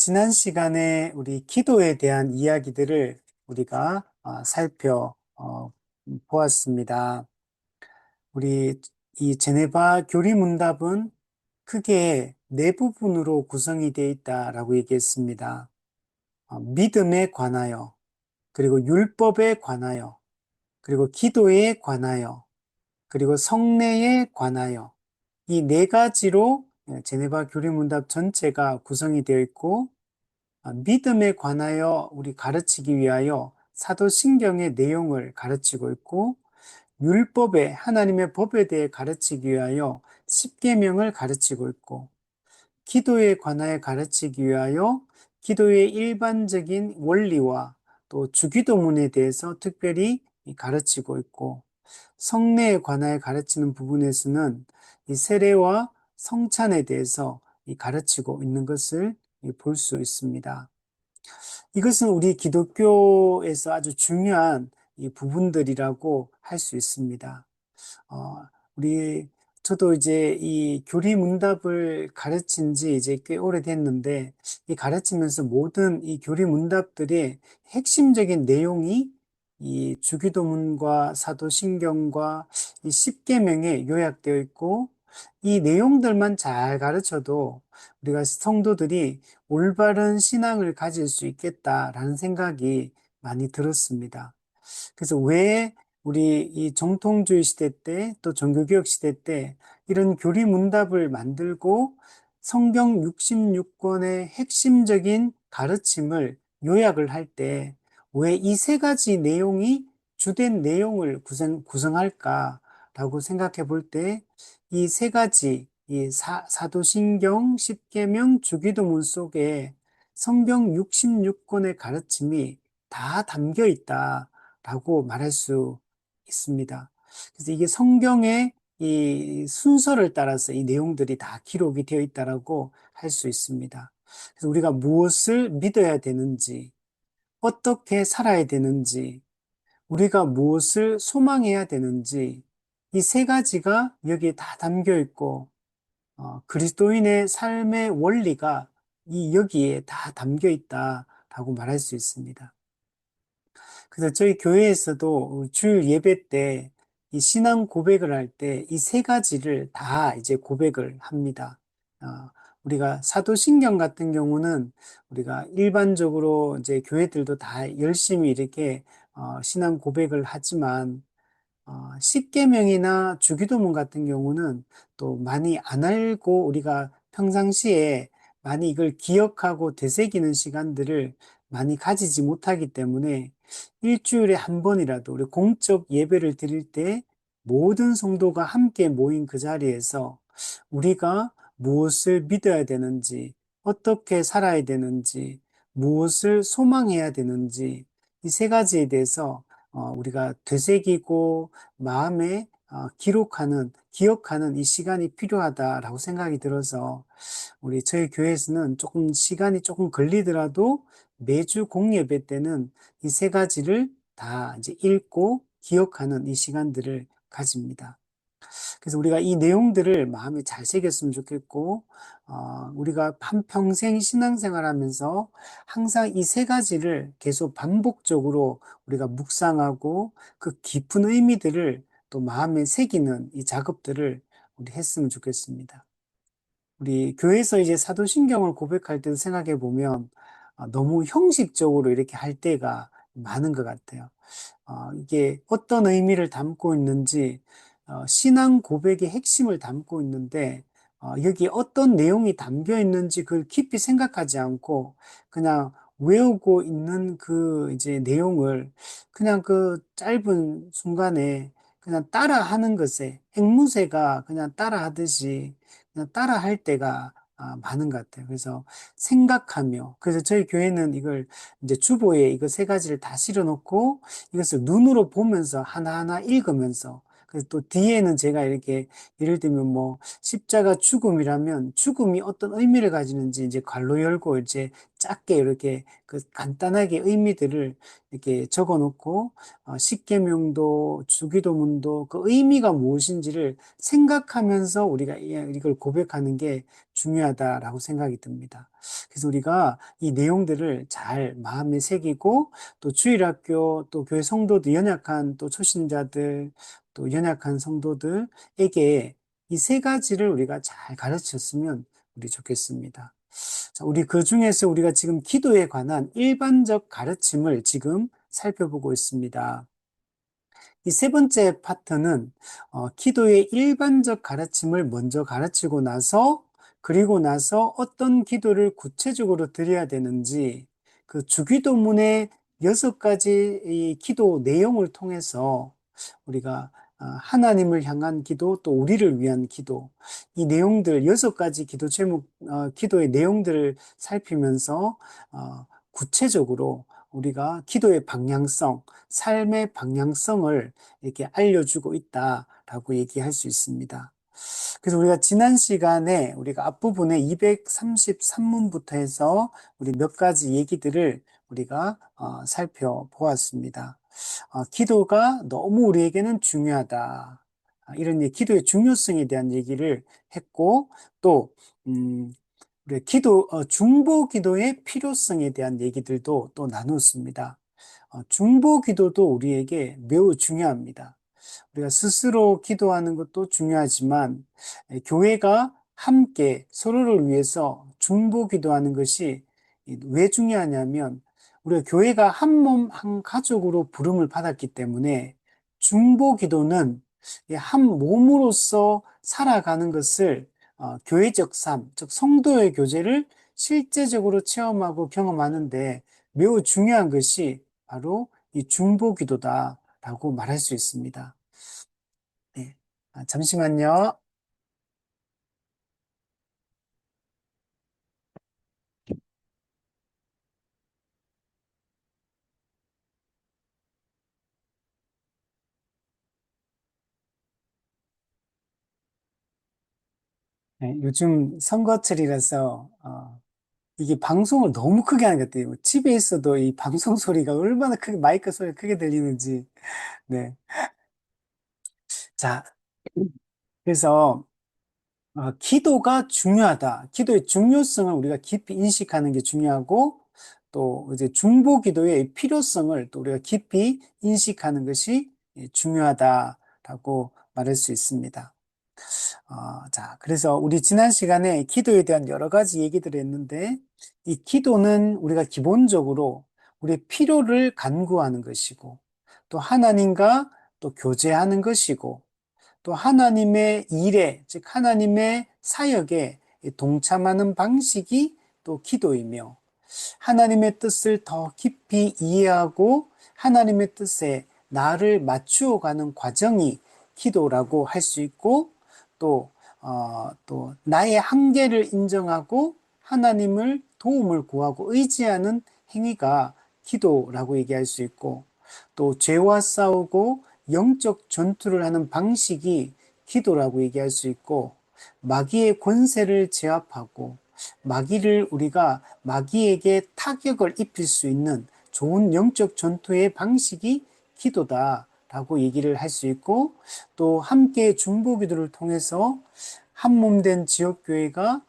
지난 시간에 우리 기도에 대한 이야기들을 우리가 살펴보았습니다. 우리 이 제네바 교리문답은 크게 네 부분으로 구성이 되어 있다라고 얘기했습니다. 믿음에 관하여, 그리고 율법에 관하여, 그리고 기도에 관하여, 그리고 성례에 관하여, 이 네 가지로 제네바 교리문답 전체가 구성이 되어 있고, 믿음에 관하여 우리 가르치기 위하여 사도신경의 내용을 가르치고 있고, 율법에, 하나님의 법에 대해 가르치기 위하여 십계명을 가르치고 있고, 기도에 관하여 가르치기 위하여 기도의 일반적인 원리와 또 주기도문에 대해서 특별히 가르치고 있고, 성례에 관하여 가르치는 부분에서는 이 세례와 성찬에 대해서 가르치고 있는 것을 볼 수 있습니다. 이것은 우리 기독교에서 아주 중요한 이 부분들이라고 할 수 있습니다. 어, 우리, 저도 이제 이 교리문답을 가르친 지 이제 꽤 오래됐는데, 이 가르치면서 모든 이 교리문답들의 핵심적인 내용이 이 주기도문과 사도신경과 이 십계명에 요약되어 있고, 이 내용들만 잘 가르쳐도 우리가 성도들이 올바른 신앙을 가질 수 있겠다라는 생각이 많이 들었습니다. 그래서 왜 우리 이 정통주의 시대 때 또 종교개혁 시대 때 이런 교리문답을 만들고 성경 66권의 핵심적인 가르침을 요약을 할 때 왜 이 세 가지 내용이 주된 내용을 구성할까라고 생각해 볼 때 이 세 가지 이 사도신경, 십계명, 주기도문 속에 성경 66권의 가르침이 다 담겨 있다라고 말할 수 있습니다. 그래서 이게 성경의 이 순서를 따라서 이 내용들이 다 기록이 되어 있다라고 할 수 있습니다. 그래서 우리가 무엇을 믿어야 되는지, 어떻게 살아야 되는지, 우리가 무엇을 소망해야 되는지, 이 세 가지가 여기에 다 담겨 있고, 그리스도인의 삶의 원리가 이 여기에 다 담겨 있다라고 말할 수 있습니다. 그래서 저희 교회에서도 주일 예배 때 이 신앙 고백을 할 때 이 세 가지를 다 이제 고백을 합니다. 우리가 사도신경 같은 경우는 우리가 일반적으로 이제 교회들도 다 열심히 이렇게 신앙 고백을 하지만 십계명이나 주기도문 같은 경우는 또 많이 안 알고 우리가 평상시에 많이 이걸 기억하고 되새기는 시간들을 많이 가지지 못하기 때문에 일주일에 한 번이라도 우리 공적 예배를 드릴 때 모든 성도가 함께 모인 그 자리에서 우리가 무엇을 믿어야 되는지, 어떻게 살아야 되는지, 무엇을 소망해야 되는지, 이 세 가지에 대해서 우리가 되새기고 마음에 기억하는 이 시간이 필요하다라고 생각이 들어서 우리 저희 교회에서는 조금 시간이 조금 걸리더라도 매주 공예배 때는 이 세 가지를 다 이제 읽고 기억하는 이 시간들을 가집니다. 그래서 우리가 이 내용들을 마음에 잘 새겼으면 좋겠고, 우리가 한평생 신앙생활 하면서 항상 이 세 가지를 계속 반복적으로 우리가 묵상하고 그 깊은 의미들을 또 마음에 새기는 이 작업들을 우리 했으면 좋겠습니다. 우리 교회에서 이제 사도신경을 고백할 때도 생각해 보면 너무 형식적으로 이렇게 할 때가 많은 것 같아요. 이게 어떤 의미를 담고 있는지, 신앙 고백의 핵심을 담고 있는데, 여기 어떤 내용이 담겨 있는지 그걸 깊이 생각하지 않고, 그냥 외우고 있는 그 이제 내용을 그냥 그 짧은 순간에 그냥 따라 하는 것에, 앵무새가 그냥 따라 하듯이 그냥 따라 할 때가 많은 것 같아요. 그래서 생각하며, 그래서 저희 교회는 이걸 이제 주보에 이거 세 가지를 다 실어 놓고, 이것을 눈으로 보면서 하나하나 읽으면서 그래서 또 뒤에는 제가 이렇게 예를 들면 뭐 십자가 죽음이라면 죽음이 어떤 의미를 가지는지 이제 괄호 열고 이제 작게 이렇게 그 간단하게 의미들을 이렇게 적어 놓고 십계명도 주기도문도 그 의미가 무엇인지를 생각하면서 우리가 이걸 고백하는 게 중요하다라고 생각이 듭니다. 그래서 우리가 이 내용들을 잘 마음에 새기고 또 주일학교 또 교회 성도들 연약한 또 초신자들 또 연약한 성도들에게 이 세 가지를 우리가 잘 가르쳤으면 우리 좋겠습니다. 자, 우리 그 중에서 우리가 지금 기도에 관한 일반적 가르침을 지금 살펴보고 있습니다. 이 세 번째 파트는 기도의 일반적 가르침을 먼저 가르치고 나서 그리고 나서 어떤 기도를 구체적으로 드려야 되는지 그 주기도문의 6가지 이 기도 내용을 통해서 우리가 하나님을 향한 기도 또 우리를 위한 기도 이 내용들 6가지 기도 제목 기도의 내용들을 살피면서 구체적으로 우리가 기도의 방향성, 삶의 방향성을 이렇게 알려주고 있다라고 얘기할 수 있습니다. 그래서 우리가 지난 시간에 우리가 앞부분에 233문부터 해서 우리 몇 가지 얘기들을 우리가 살펴보았습니다. 기도가 너무 우리에게는 중요하다. 이런 기도의 중요성에 대한 얘기를 했고 또 우리 중보 기도의 필요성에 대한 얘기들도 또 나눴습니다. 중보 기도도 우리에게 매우 중요합니다. 우리가 스스로 기도하는 것도 중요하지만 교회가 함께 서로를 위해서 중보 기도하는 것이 왜 중요하냐면 우리가 교회가 한 몸, 한 가족으로 부름을 받았기 때문에 중보 기도는 한 몸으로서 살아가는 것을 교회적 삶, 즉 성도의 교제를 실제적으로 체험하고 경험하는데 매우 중요한 것이 바로 이 중보 기도다라고 말할 수 있습니다. 네. 잠시만요. 네, 요즘 선거철이라서 이게 방송을 너무 크게 하는 것 같아요. 집에 있어도 이 방송 소리가 얼마나 크게 마이크 소리가 크게 들리는지. 네. 자, 그래서 기도가 중요하다. 기도의 중요성을 우리가 깊이 인식하는 게 중요하고 또 이제 중보 기도의 필요성을 또 우리가 깊이 인식하는 것이 중요하다라고 말할 수 있습니다. 자, 그래서 우리 지난 시간에 기도에 대한 여러 가지 얘기들을 했는데, 이 기도는 우리가 기본적으로 우리의 필요를 간구하는 것이고, 또 하나님과 또 교제하는 것이고, 또 하나님의 일에, 즉 하나님의 사역에 동참하는 방식이 또 기도이며, 하나님의 뜻을 더 깊이 이해하고 하나님의 뜻에 나를 맞추어 가는 과정이 기도라고 할 수 있고 또 나의 한계를 인정하고 하나님을 도움을 구하고 의지하는 행위가 기도라고 얘기할 수 있고 또 죄와 싸우고 영적 전투를 하는 방식이 기도라고 얘기할 수 있고 마귀의 권세를 제압하고 우리가 마귀에게 타격을 입힐 수 있는 좋은 영적 전투의 방식이 기도다라고 얘기를 할 수 있고 또 함께 중보 기도를 통해서 한 몸 된 지역교회가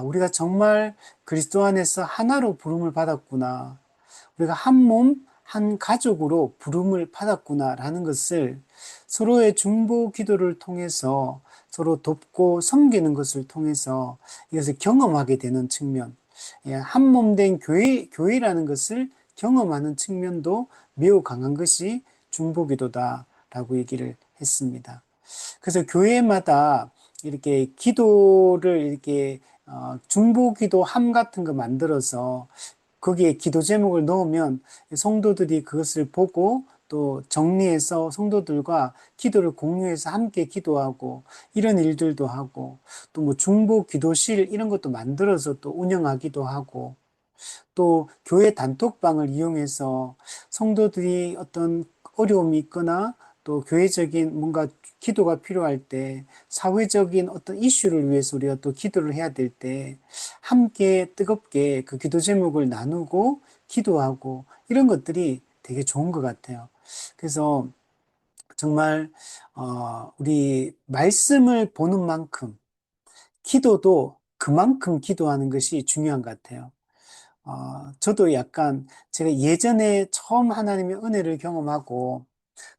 우리가 정말 그리스도 안에서 하나로 부름을 받았구나. 우리가 한 몸, 한 가족으로 부름을 받았구나라는 것을 서로의 중보 기도를 통해서 서로 돕고 섬기는 것을 통해서 이것을 경험하게 되는 측면, 한 몸 된 교회라는 것을 경험하는 측면도 매우 강한 것이 중보 기도다라고 얘기를 했습니다. 그래서 교회마다 이렇게 기도를 이렇게 중보 기도함 같은 거 만들어서 거기에 기도 제목을 넣으면 성도들이 그것을 보고 또 정리해서 성도들과 기도를 공유해서 함께 기도하고 이런 일들도 하고 또 뭐 중보 기도실 이런 것도 만들어서 또 운영하기도 하고 또 교회 단톡방을 이용해서 성도들이 어떤 어려움이 있거나 또 교회적인 뭔가 기도가 필요할 때 사회적인 어떤 이슈를 위해서 우리가 또 기도를 해야 될 때 함께 뜨겁게 그 기도 제목을 나누고 기도하고 이런 것들이 되게 좋은 것 같아요. 그래서 정말 우리 말씀을 보는 만큼 기도도 그만큼 기도하는 것이 중요한 것 같아요. 저도 약간 제가 예전에 처음 하나님의 은혜를 경험하고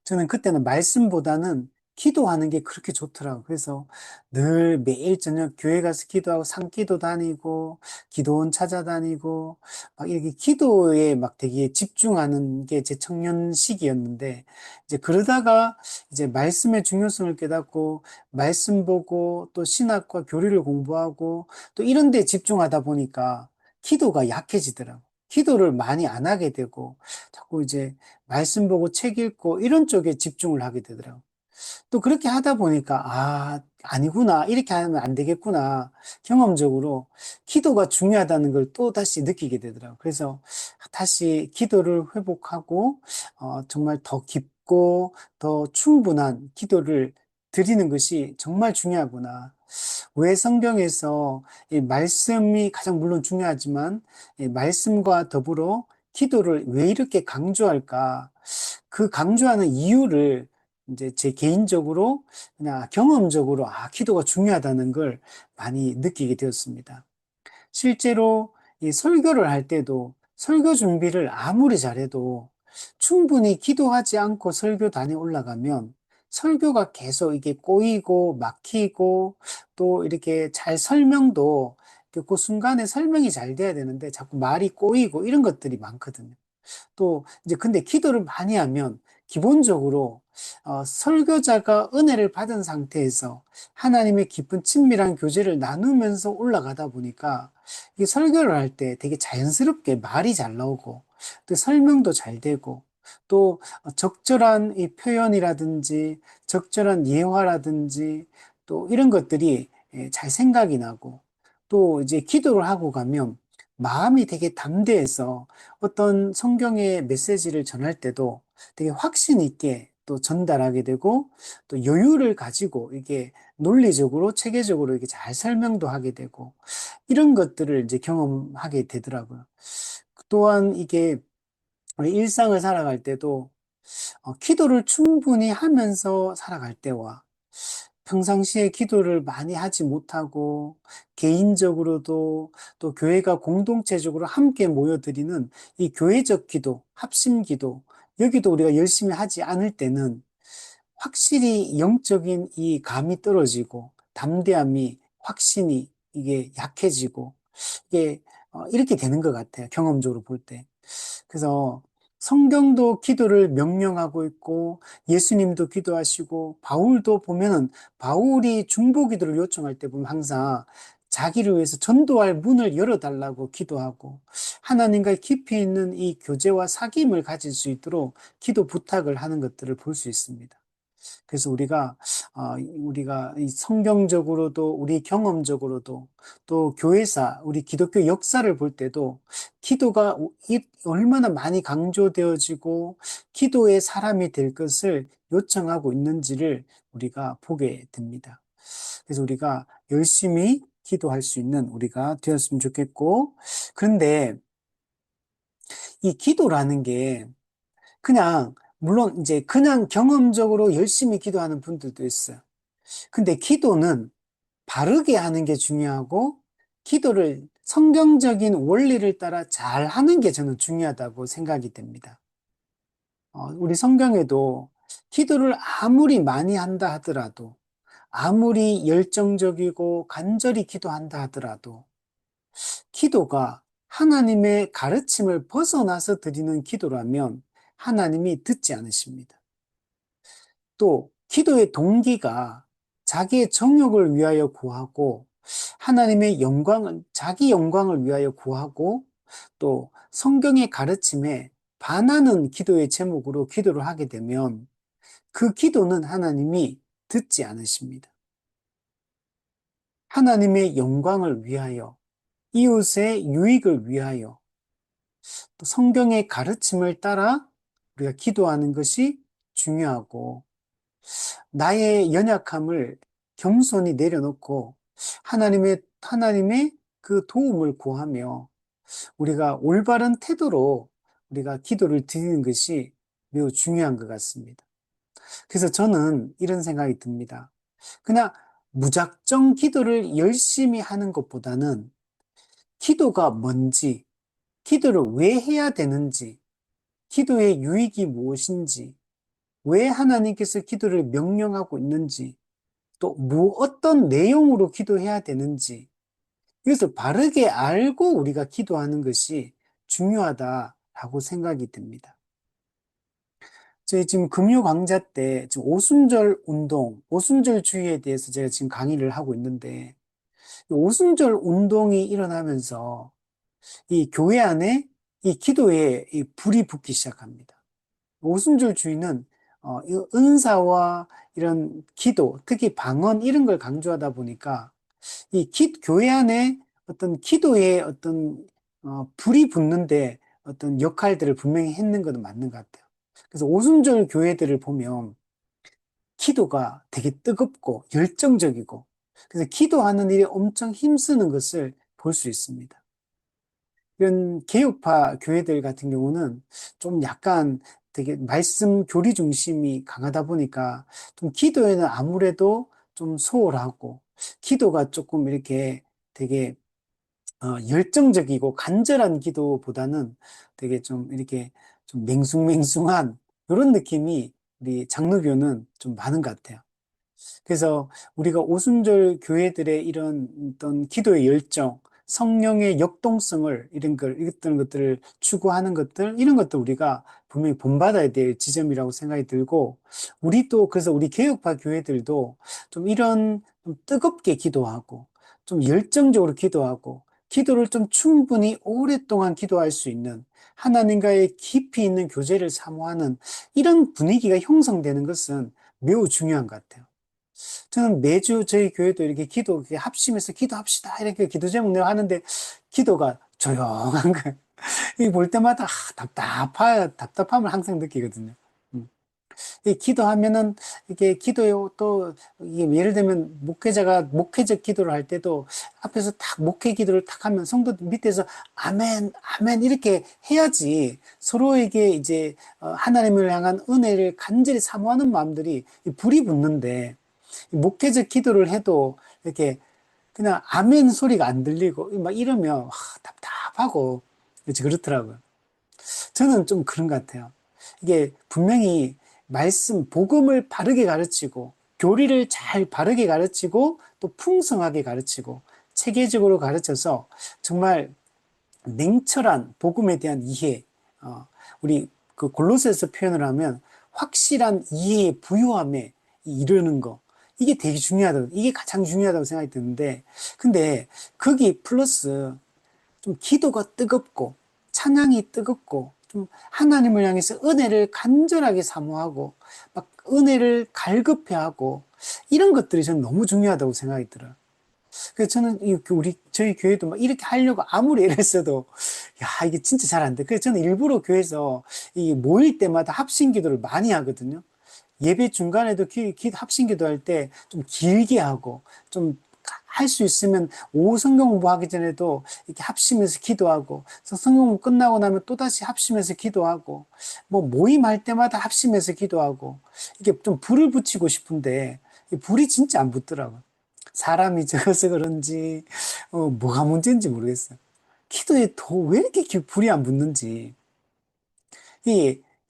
저는 그때는 말씀보다는 기도하는 게 그렇게 좋더라고요. 그래서 늘 매일 저녁 교회 가서 기도하고 산기도 다니고 기도원 찾아다니고 막 이렇게 기도에 막 되게 집중하는 게 제 청년 시기였는데 이제 그러다가 이제 말씀의 중요성을 깨닫고 말씀 보고 또 신학과 교리를 공부하고 또 이런 데 집중하다 보니까 기도가 약해지더라고요. 기도를 많이 안 하게 되고 자꾸 이제 말씀 보고 책 읽고 이런 쪽에 집중을 하게 되더라고요. 또 그렇게 하다 보니까, 아니구나. 이렇게 하면 안 되겠구나. 경험적으로 기도가 중요하다는 걸 또 다시 느끼게 되더라고요. 그래서 다시 기도를 회복하고, 정말 더 깊고 더 충분한 기도를 드리는 것이 정말 중요하구나. 왜 성경에서 이 말씀이 가장 물론 중요하지만, 이 말씀과 더불어 기도를 왜 이렇게 강조할까? 그 강조하는 이유를 이제 제 개인적으로 그냥 경험적으로 기도가 중요하다는 걸 많이 느끼게 되었습니다. 실제로 이 설교를 할 때도 설교 준비를 아무리 잘해도 충분히 기도하지 않고 설교단에 올라가면 설교가 계속 이게 꼬이고 막히고 또 이렇게 잘 설명도 그 순간에 설명이 잘 돼야 되는데 자꾸 말이 꼬이고 이런 것들이 많거든요. 또 이제 근데 기도를 많이 하면 기본적으로 설교자가 은혜를 받은 상태에서 하나님의 깊은 친밀한 교제를 나누면서 올라가다 보니까 이 설교를 할 때 되게 자연스럽게 말이 잘 나오고 또 설명도 잘 되고 또 적절한 이 표현이라든지 적절한 예화라든지 또 이런 것들이 잘 생각이 나고 또 이제 기도를 하고 가면 마음이 되게 담대해서 어떤 성경의 메시지를 전할 때도 되게 확신 있게 또 전달하게 되고 또 여유를 가지고 이게 논리적으로 체계적으로 이게 잘 설명도 하게 되고 이런 것들을 이제 경험하게 되더라고요. 또한 이게 우리 일상을 살아갈 때도 기도를 충분히 하면서 살아갈 때와 평상시에 기도를 많이 하지 못하고 개인적으로도 또 교회가 공동체적으로 함께 모여드리는 이 교회적 기도, 합심 기도, 여기도 우리가 열심히 하지 않을 때는 확실히 영적인 이 감이 떨어지고 담대함이 확신이 이게 약해지고 이게 이렇게 되는 것 같아요. 경험적으로 볼 때. 그래서 성경도 기도를 명령하고 있고 예수님도 기도하시고 바울도 보면은 바울이 중보 기도를 요청할 때 보면 항상 자기를 위해서 전도할 문을 열어달라고 기도하고 하나님과 깊이 있는 이 교제와 사귐을 가질 수 있도록 기도 부탁을 하는 것들을 볼 수 있습니다. 그래서 우리가 이 성경적으로도 우리 경험적으로도 또 교회사, 우리 기독교 역사를 볼 때도 기도가 얼마나 많이 강조되어지고 기도의 사람이 될 것을 요청하고 있는지를 우리가 보게 됩니다. 그래서 우리가 열심히 기도할 수 있는 우리가 되었으면 좋겠고, 그런데 이 기도라는 게 그냥 물론 이제 그냥 경험적으로 열심히 기도하는 분들도 있어요. 근데 기도는 바르게 하는 게 중요하고 기도를 성경적인 원리를 따라 잘 하는 게 저는 중요하다고 생각이 됩니다. 우리 성경에도 기도를 아무리 많이 한다 하더라도 아무리 열정적이고 간절히 기도한다 하더라도 기도가 하나님의 가르침을 벗어나서 드리는 기도라면 하나님이 듣지 않으십니다. 또 기도의 동기가 자기의 정욕을 위하여 구하고 하나님의 영광을 자기 영광을 위하여 구하고 또 성경의 가르침에 반하는 기도의 제목으로 기도를 하게 되면 그 기도는 하나님이 듣지 않으십니다. 하나님의 영광을 위하여 이웃의 유익을 위하여 또 성경의 가르침을 따라 우리가 기도하는 것이 중요하고 나의 연약함을 겸손히 내려놓고 하나님의 그 도움을 구하며 우리가 올바른 태도로 우리가 기도를 드리는 것이 매우 중요한 것 같습니다. 그래서 저는 이런 생각이 듭니다. 그냥 무작정 기도를 열심히 하는 것보다는 기도가 뭔지, 기도를 왜 해야 되는지, 기도의 유익이 무엇인지, 왜 하나님께서 기도를 명령하고 있는지, 또 어떤 내용으로 기도해야 되는지, 이것을 바르게 알고 우리가 기도하는 것이 중요하다라고 생각이 듭니다. 저희 지금 금요 강좌 때 지금 오순절 운동, 오순절주의에 대해서 제가 지금 강의를 하고 있는데, 이 오순절 운동이 일어나면서 이 교회 안에 이 기도에 이 불이 붙기 시작합니다. 오순절주의는 이 은사와 이런 기도, 특히 방언 이런 걸 강조하다 보니까 교회 안에 어떤 기도에 어떤 불이 붙는데 어떤 역할들을 분명히 했는 것은 맞는 것 같아요. 그래서 오순절 교회들을 보면 기도가 되게 뜨겁고 열정적이고 그래서 기도하는 일에 엄청 힘쓰는 것을 볼 수 있습니다. 이런 개혁파 교회들 같은 경우는 좀 약간 되게 말씀 교리 중심이 강하다 보니까 좀 기도에는 아무래도 좀 소홀하고 기도가 조금 이렇게 되게 열정적이고 간절한 기도보다는 되게 좀 이렇게 좀 맹숭맹숭한 이런 느낌이 우리 장로교는 좀 많은 것 같아요. 그래서 우리가 오순절 교회들의 이런 어떤 기도의 열정, 성령의 역동성을 이런 것들을 추구하는 것들, 이런 것도 우리가 분명히 본받아야 될 지점이라고 생각이 들고, 그래서 우리 개혁파 교회들도 좀 이런 좀 뜨겁게 기도하고, 좀 열정적으로 기도하고, 기도를 좀 충분히 오랫동안 기도할 수 있는 하나님과의 깊이 있는 교제를 사모하는 이런 분위기가 형성되는 것은 매우 중요한 것 같아요. 저는 매주 저희 교회도 이렇게 이렇게 합심해서 기도합시다. 이렇게 기도 제목 내가 하는데 기도가 조용한 거예요. 이 볼 때마다 답답함을 항상 느끼거든요. 음. 이 기도하면은 이게 기도요 또 이게 예를 들면 목회자가 목회적 기도를 할 때도 앞에서 탁 목회 기도를 탁 하면 성도 밑에서 아멘 아멘 이렇게 해야지 서로에게 이제 하나님을 향한 은혜를 간절히 사모하는 마음들이 불이 붙는데 목회적 기도를 해도 이렇게 그냥 아멘 소리가 안 들리고 막 이러면 답답하고 그렇더라고요. 저는 좀 그런 것 같아요. 이게 분명히 복음을 바르게 가르치고 교리를 잘 바르게 가르치고 또 풍성하게 가르치고 체계적으로 가르쳐서 정말 냉철한 복음에 대한 이해, 우리 그 골로새서 표현을 하면 확실한 이해의 부요함에 이르는 거. 이게 되게 중요하다고, 이게 가장 중요하다고 생각이 드는데, 근데 거기 플러스 좀 기도가 뜨겁고, 찬양이 뜨겁고, 좀 하나님을 향해서 은혜를 간절하게 사모하고, 막 은혜를 갈급해하고, 이런 것들이 저는 너무 중요하다고 생각이 들어요. 그래서 저는 저희 교회도 막 이렇게 하려고 아무리 애를 써도, 야, 이게 진짜 잘 안 돼. 그래서 저는 일부러 교회에서 이 모일 때마다 합심 기도를 많이 하거든요. 예배 중간에도 합심 기도할 때 좀 길게 하고, 좀 할 수 있으면 오후 성경 공부하기 전에도 이렇게 합심해서 기도하고, 성경 공부 끝나고 나면 또다시 합심해서 기도하고, 뭐 모임할 때마다 합심해서 기도하고, 이게 좀 불을 붙이고 싶은데, 이 불이 진짜 안 붙더라고요. 사람이 적어서 그런지, 뭐가 문제인지 모르겠어요. 기도에 왜 이렇게 불이 안 붙는지.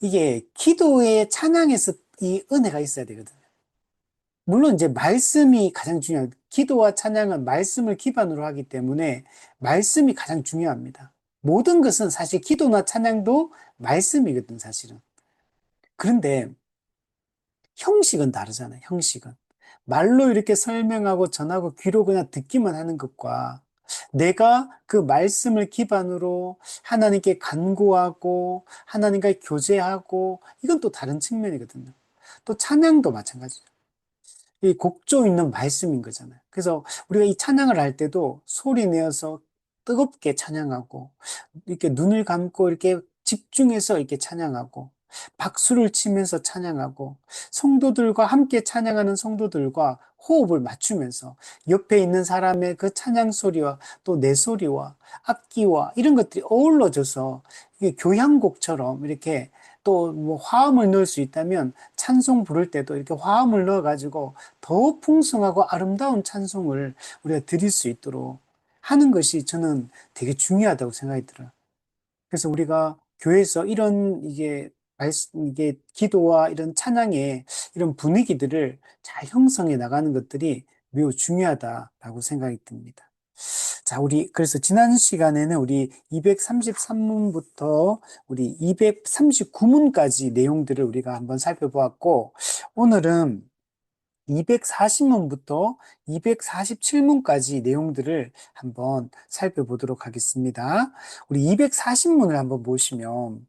이게 기도의 찬양에서 이 은혜가 있어야 되거든요. 물론 이제 말씀이 가장 중요해요. 기도와 찬양은 말씀을 기반으로 하기 때문에 말씀이 가장 중요합니다. 모든 것은 사실 기도나 찬양도 말씀이거든, 사실은. 그런데 형식은 다르잖아요, 형식은. 말로 이렇게 설명하고 전하고 귀로 그냥 듣기만 하는 것과 내가 그 말씀을 기반으로 하나님께 간구하고 하나님과 교제하고 이건 또 다른 측면이거든요. 또 찬양도 마찬가지죠. 이 곡조 있는 말씀인 거잖아요. 그래서 우리가 이 찬양을 할 때도 소리 내어서 뜨겁게 찬양하고 이렇게 눈을 감고 이렇게 집중해서 이렇게 찬양하고 박수를 치면서 찬양하고 성도들과 함께 찬양하는 성도들과 호흡을 맞추면서 옆에 있는 사람의 그 찬양 소리와 또 내 소리와 악기와 이런 것들이 어우러져서 이게 교향곡처럼 이렇게 또 뭐 화음을 넣을 수 있다면 찬송 부를 때도 이렇게 화음을 넣어가지고 더 풍성하고 아름다운 찬송을 우리가 드릴 수 있도록 하는 것이 저는 되게 중요하다고 생각이 들어요. 그래서 우리가 교회에서 이런 이게 기도와 이런 찬양의 이런 분위기들을 잘 형성해 나가는 것들이 매우 중요하다라고 생각이 듭니다. 자, 그래서 지난 시간에는 우리 233문부터 우리 239문까지 내용들을 우리가 한번 살펴보았고, 오늘은 240문부터 247문까지 내용들을 한번 살펴보도록 하겠습니다. 우리 240문을 한번 보시면,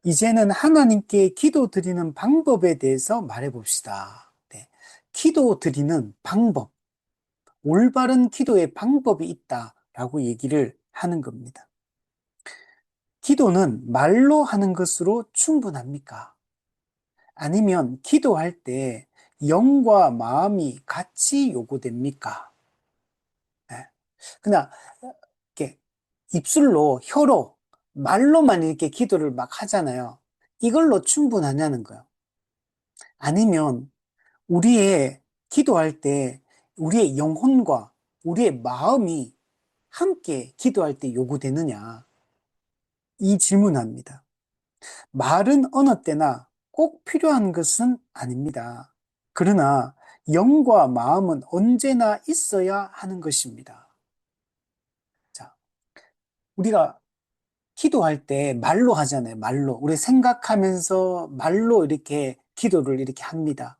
이제는 하나님께 기도 드리는 방법에 대해서 말해 봅시다. 네. 기도 드리는 방법, 올바른 기도의 방법이 있다라고 얘기를 하는 겁니다. 기도는 말로 하는 것으로 충분합니까? 아니면 기도할 때 영과 마음이 같이 요구됩니까? 네. 그냥 이렇게 입술로, 혀로, 말로만 이렇게 기도를 막 하잖아요. 이걸로 충분하냐는 거예요. 아니면 우리의 기도할 때 우리의 영혼과 우리의 마음이 함께 기도할 때 요구되느냐? 이 질문합니다. 말은 어느 때나 꼭 필요한 것은 아닙니다. 그러나 영과 마음은 언제나 있어야 하는 것입니다. 자, 우리가 기도할 때 말로 하잖아요. 말로. 우리 생각하면서 말로 이렇게 기도를 이렇게 합니다.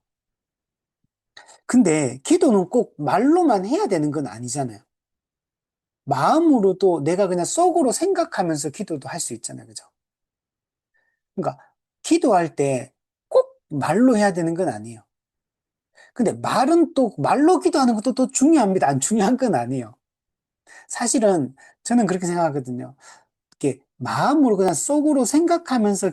근데 기도는 꼭 말로만 해야 되는 건 아니잖아요. 마음으로도 내가 그냥 속으로 생각하면서 기도도 할 수 있잖아요. 그죠? 그러니까 기도할 때 꼭 말로 해야 되는 건 아니에요. 근데 말은 또 말로 기도하는 것도 또 중요합니다. 안 중요한 건 아니에요. 사실은 저는 그렇게 생각하거든요. 이렇게 마음으로 그냥 속으로 생각하면서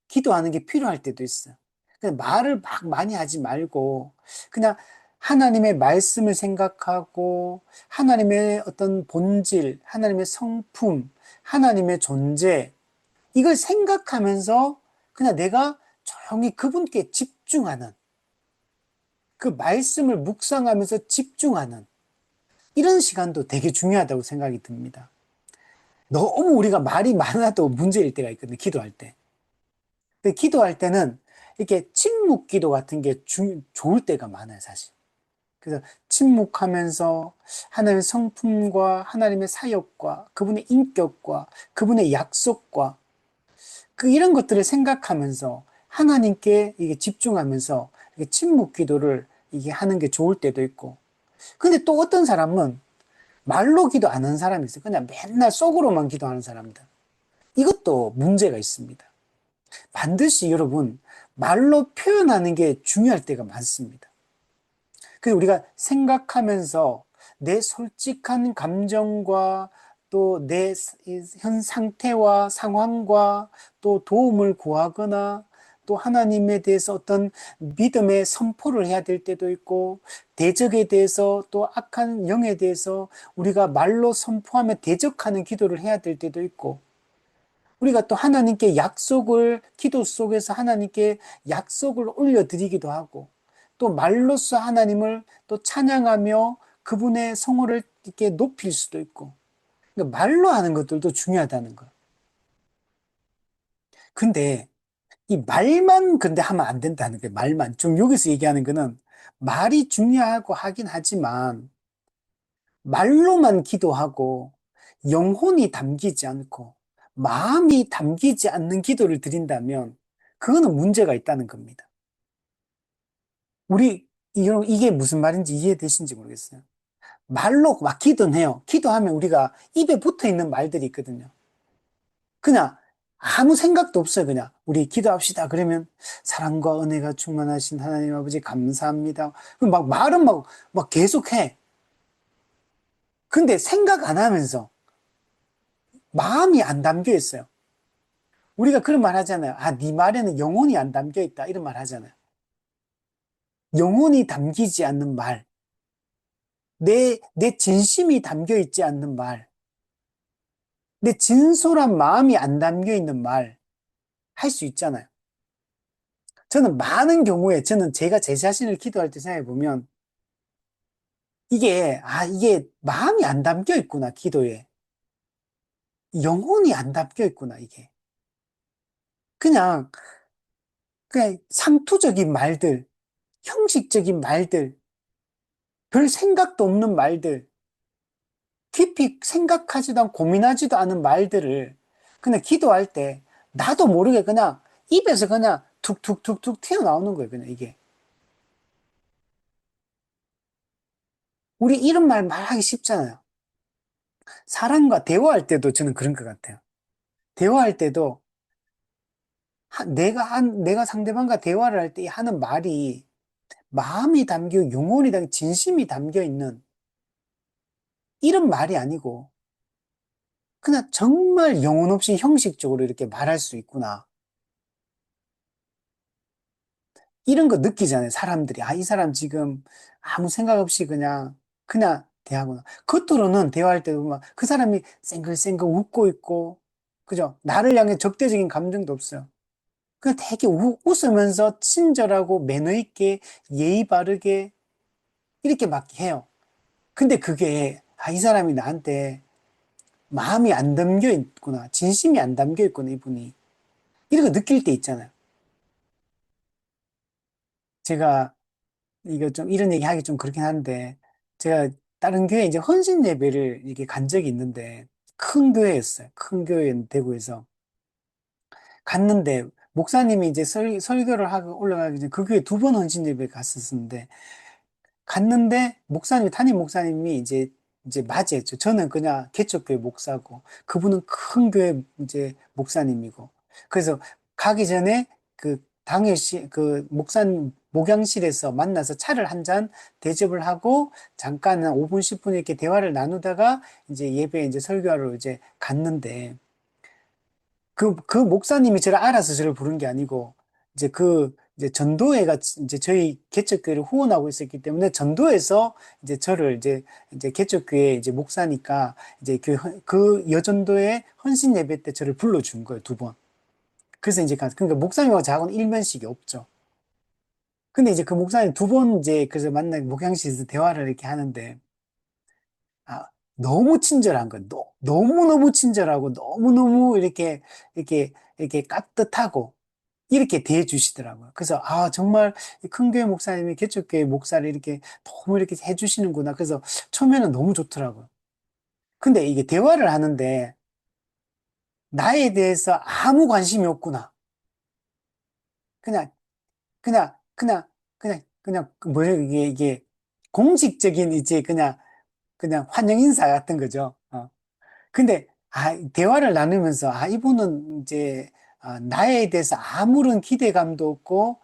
기도하는 게 필요할 때도 있어요. 그냥 말을 막 많이 하지 말고 그냥 하나님의 말씀을 생각하고 하나님의 어떤 본질, 하나님의 성품, 하나님의 존재 이걸 생각하면서 그냥 내가 조용히 그분께 집중하는 그 말씀을 묵상하면서 집중하는 이런 시간도 되게 중요하다고 생각이 듭니다. 너무 우리가 말이 많아도 문제일 때가 있거든요. 기도할 때. 근데 기도할 때는 이렇게 침묵 기도 같은 게 좋을 때가 많아요, 사실. 그래서 침묵하면서 하나님의 성품과 하나님의 사역과 그분의 인격과 그분의 약속과 이런 것들을 생각하면서 하나님께 이게 집중하면서 이게 침묵 기도를 이게 하는 게 좋을 때도 있고. 근데 또 어떤 사람은 말로 기도 안 하는 사람이 있어요. 그냥 맨날 속으로만 기도하는 사람들. 이것도 문제가 있습니다. 반드시 여러분, 말로 표현하는 게 중요할 때가 많습니다. 그래서 우리가 생각하면서 내 솔직한 감정과 또 내 현 상태와 상황과 또 도움을 구하거나 또 하나님에 대해서 어떤 믿음의 선포를 해야 될 때도 있고 대적에 대해서 또 악한 영에 대해서 우리가 말로 선포하며 대적하는 기도를 해야 될 때도 있고 우리가 또 하나님께 약속을 기도 속에서 하나님께 약속을 올려드리기도 하고 또 말로써 하나님을 또 찬양하며 그분의 성호를 이렇게 높일 수도 있고 그러니까 말로 하는 것들도 중요하다는 거예요. 근데 이 말만 근데 하면 안 된다는 거예요. 말만. 좀 여기서 얘기하는 거는 말이 중요하고 하긴 하지만 말로만 기도하고 영혼이 담기지 않고 마음이 담기지 않는 기도를 드린다면 그거는 문제가 있다는 겁니다. 이게 무슨 말인지 이해되신지 모르겠어요. 말로 막 기도는 해요. 기도하면 우리가 입에 붙어 있는 말들이 있거든요. 그냥 아무 생각도 없어요. 그냥 우리 기도합시다. 그러면 사랑과 은혜가 충만하신 하나님 아버지 감사합니다. 그럼 막 말은 막 계속 해. 근데 생각 안 하면서 마음이 안 담겨 있어요. 우리가 그런 말 하잖아요. 아, 네 말에는 영혼이 안 담겨 있다. 이런 말 하잖아요. 영혼이 담기지 않는 말, 내 진심이 담겨 있지 않는 말, 내 진솔한 마음이 안 담겨 있는 말, 할 수 있잖아요. 저는 많은 경우에, 저는 제가 제 자신을 기도할 때 생각해 보면, 이게 마음이 안 담겨 있구나, 기도에. 영혼이 안 담겨 있구나, 이게. 그냥, 그냥 상투적인 말들, 형식적인 말들, 별 생각도 없는 말들, 깊이 생각하지도 않고 고민하지도 않은 말들을 그냥 기도할 때 나도 모르게 그냥 입에서 그냥 툭툭툭툭 튀어나오는 거예요, 그냥 이게. 우리 이런 말 말하기 쉽잖아요. 사람과 대화할 때도 저는 그런 것 같아요. 대화할 때도 내가 상대방과 대화를 할 때 하는 말이 마음이 담겨, 영혼이 담겨, 진심이 담겨 있는 이런 말이 아니고 그냥 정말 영혼 없이 형식적으로 이렇게 말할 수 있구나. 이런 거 느끼잖아요, 사람들이. 아, 이 사람 지금 아무 생각 없이 그냥 대하구나. 겉으로는 대화할 때도 막 그 사람이 쌩글쌩글 웃고 있고, 그죠? 나를 향해 적대적인 감정도 없어요. 그냥 되게 웃으면서 친절하고 매너 있게 예의 바르게 이렇게 막 해요. 근데 그게, 아, 이 사람이 나한테 마음이 안 담겨 있구나. 진심이 안 담겨 있구나, 이분이. 이런 거 느낄 때 있잖아요. 제가 이거 좀 이런 얘기 하기 좀 그렇긴 한데 제가 다른 교회 이제 헌신 예배를 이렇게 간 적이 있는데 큰 교회였어요. 큰 교회 대구에서 갔는데 목사님이 이제 설교를 하고 올라가기 전에 그 교회 두 번 헌신 예배 갔었는데 갔는데 담임 목사님이 이제 맞이했죠. 저는 그냥 개척교회 목사고 그분은 큰 교회 이제 목사님이고 그래서 가기 전에 그 당일시 그 목사님 목양실에서 만나서 차를 한 잔 대접을 하고 잠깐 한 5분 10분 이렇게 대화를 나누다가 이제 예배 이제 설교하러 이제 갔는데 그 목사님이 저를 알아서 저를 부른 게 아니고, 이제 전도회가 이제 저희 개척교회를 후원하고 있었기 때문에 전도에서 이제 저를 이제 개척교회 이제 목사니까 이제 그 여전도회 헌신 예배 때 저를 불러준 거예요, 두 번. 그래서 이제 그러니까 목사님하고 저하고는 일면식이 없죠. 근데 이제 그 목사님 두 번 이제 그래서 만나 목양실에서 대화를 이렇게 하는데, 아, 너무 친절한 거예요. 너무너무 친절하고 너무너무 이렇게 깍듯하고 이렇게 대해 주시더라고요. 그래서 아, 정말 이 큰 교회 목사님이 개척교회 목사를 이렇게 너무 이렇게 해 주시는구나. 그래서 처음에는 너무 좋더라고요. 근데 이게 대화를 하는데 나에 대해서 아무 관심이 없구나. 그냥 그냥 뭐예요? 이게 공식적인 이제 그냥 환영 인사 같은 거죠. 근데, 대화를 나누면서, 이분은 이제, 나에 대해서 아무런 기대감도 없고,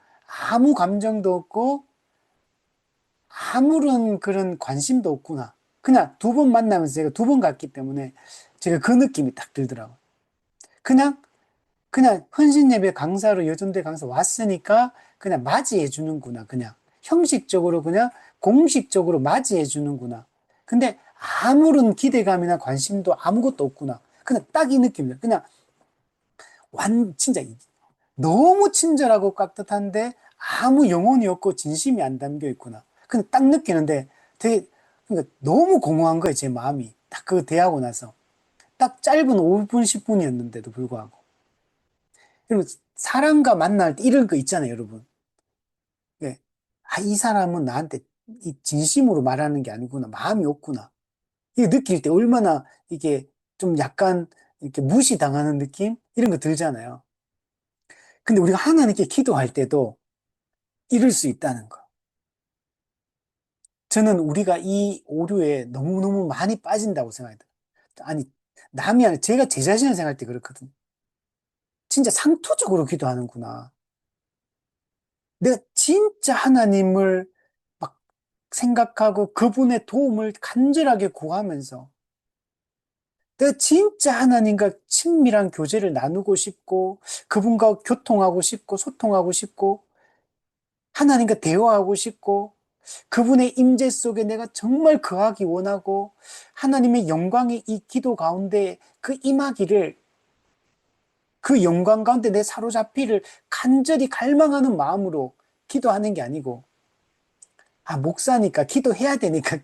아무 감정도 없고, 아무런 그런 관심도 없구나. 그냥 두 번 만나면서 제가 두 번 갔기 때문에 제가 그 느낌이 딱 들더라고요. 그냥, 그냥 헌신예배 강사로 여전대 강사 왔으니까 그냥 맞이해 주는구나. 그냥 형식적으로 그냥 공식적으로 맞이해 주는구나. 근데 아무런 기대감이나 관심도 아무것도 없구나. 그냥 딱 이 느낌이에요. 그냥 진짜 너무 친절하고 깍듯한데 아무 영혼이 없고 진심이 안 담겨 있구나. 근데 딱 느끼는데 되게 그러니까 너무 공허한 거예요, 제 마음이. 딱 그거 대하고 나서. 딱 짧은 5분, 10분이었는데도 불구하고. 그리고 사람과 만날 때 이런 거 있잖아요, 여러분. 예. 이 사람은 나한테 이 진심으로 말하는 게 아니구나. 마음이 없구나. 이거 느낄 때 얼마나 이게 좀 약간 이렇게 무시당하는 느낌? 이런 거 들잖아요. 근데 우리가 하나님께 기도할 때도 이럴 수 있다는 거. 저는 우리가 이 오류에 너무너무 많이 빠진다고 생각해요. 아니, 남이 아니라 제가 제 자신을 생각할 때 그렇거든. 진짜 상투적으로 기도하는구나. 내가 진짜 하나님을 막 생각하고 그분의 도움을 간절하게 구하면서 내가 진짜 하나님과 친밀한 교제를 나누고 싶고, 그분과 교통하고 싶고, 소통하고 싶고, 하나님과 대화하고 싶고, 그분의 임재 속에 내가 정말 거하기 원하고, 하나님의 영광이 이 기도 가운데 그 임하기를, 그 영광 가운데 내 사로잡히를 간절히 갈망하는 마음으로 기도하는 게 아니고, 목사니까 기도해야 되니까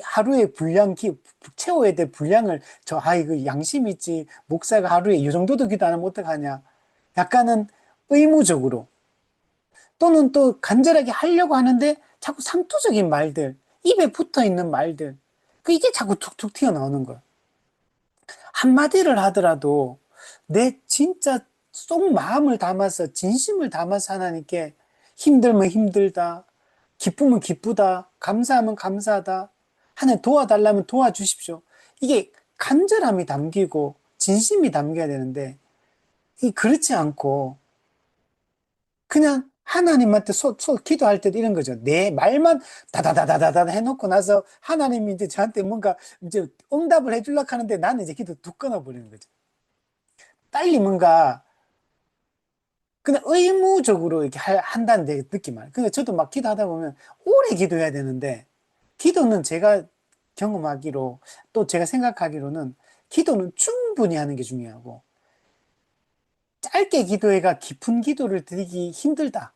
하루에 채워야 될 분량을 이거 양심 있지. 목사가 하루에 이 정도도 기도 안 하면 어떡하냐. 약간은 의무적으로 또는 또 간절하게 하려고 하는데 자꾸 상투적인 말들, 입에 붙어 있는 말들, 이게 자꾸 툭툭 튀어나오는 거야. 한마디를 하더라도 내 진짜 속 마음을 담아서 진심을 담아서 하나님께 힘들면 힘들다, 기쁘면 기쁘다, 감사하면 감사하다, 하나님 도와달라면 도와주십시오. 이게 간절함이 담기고 진심이 담겨야 되는데 이 그렇지 않고 그냥 하나님한테 기도할 때도 이런 거죠. 내 말만 다다다다다다 해놓고 나서 하나님이 이제 저한테 뭔가 이제 응답을 해주려고 하는데 나는 이제 기도 뚝 끊어버리는 거죠. 빨리 뭔가 그냥 의무적으로 이렇게 한다는 데 느낌만. 그러니까 저도 막 기도하다 보면 오래 기도해야 되는데 기도는 제가 경험하기로 또 제가 생각하기로는 기도는 충분히 하는 게 중요하고 짧게 기도해가 깊은 기도를 드리기 힘들다.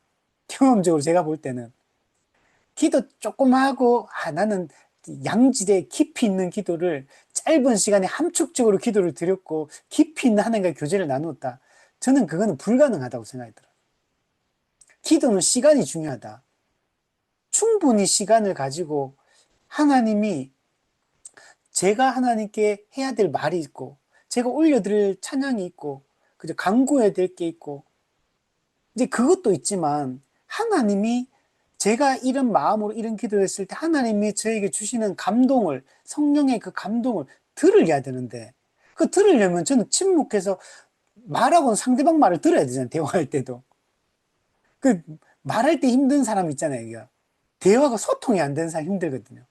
경험적으로 제가 볼 때는 기도 조금 하고 나는 양질의 깊이 있는 기도를 짧은 시간에 함축적으로 기도를 드렸고 깊이 있는 하나님과 교제를 나누었다. 저는 그거는 불가능하다고 생각이 들어요. 기도는 시간이 중요하다. 충분히 시간을 가지고 하나님이 제가 하나님께 해야 될 말이 있고 제가 올려드릴 찬양이 있고 그저 간구해야 될 게 있고 이제 그것도 있지만 하나님이 제가 이런 마음으로 이런 기도를 했을 때 하나님이 저에게 주시는 감동을 성령의 그 감동을 들으려야 되는데 그 들으려면 저는 침묵해서 말하고는 상대방 말을 들어야 되잖아요. 대화할 때도. 그 말할 때 힘든 사람 있잖아요. 이게. 대화가 소통이 안 되는 사람 힘들거든요.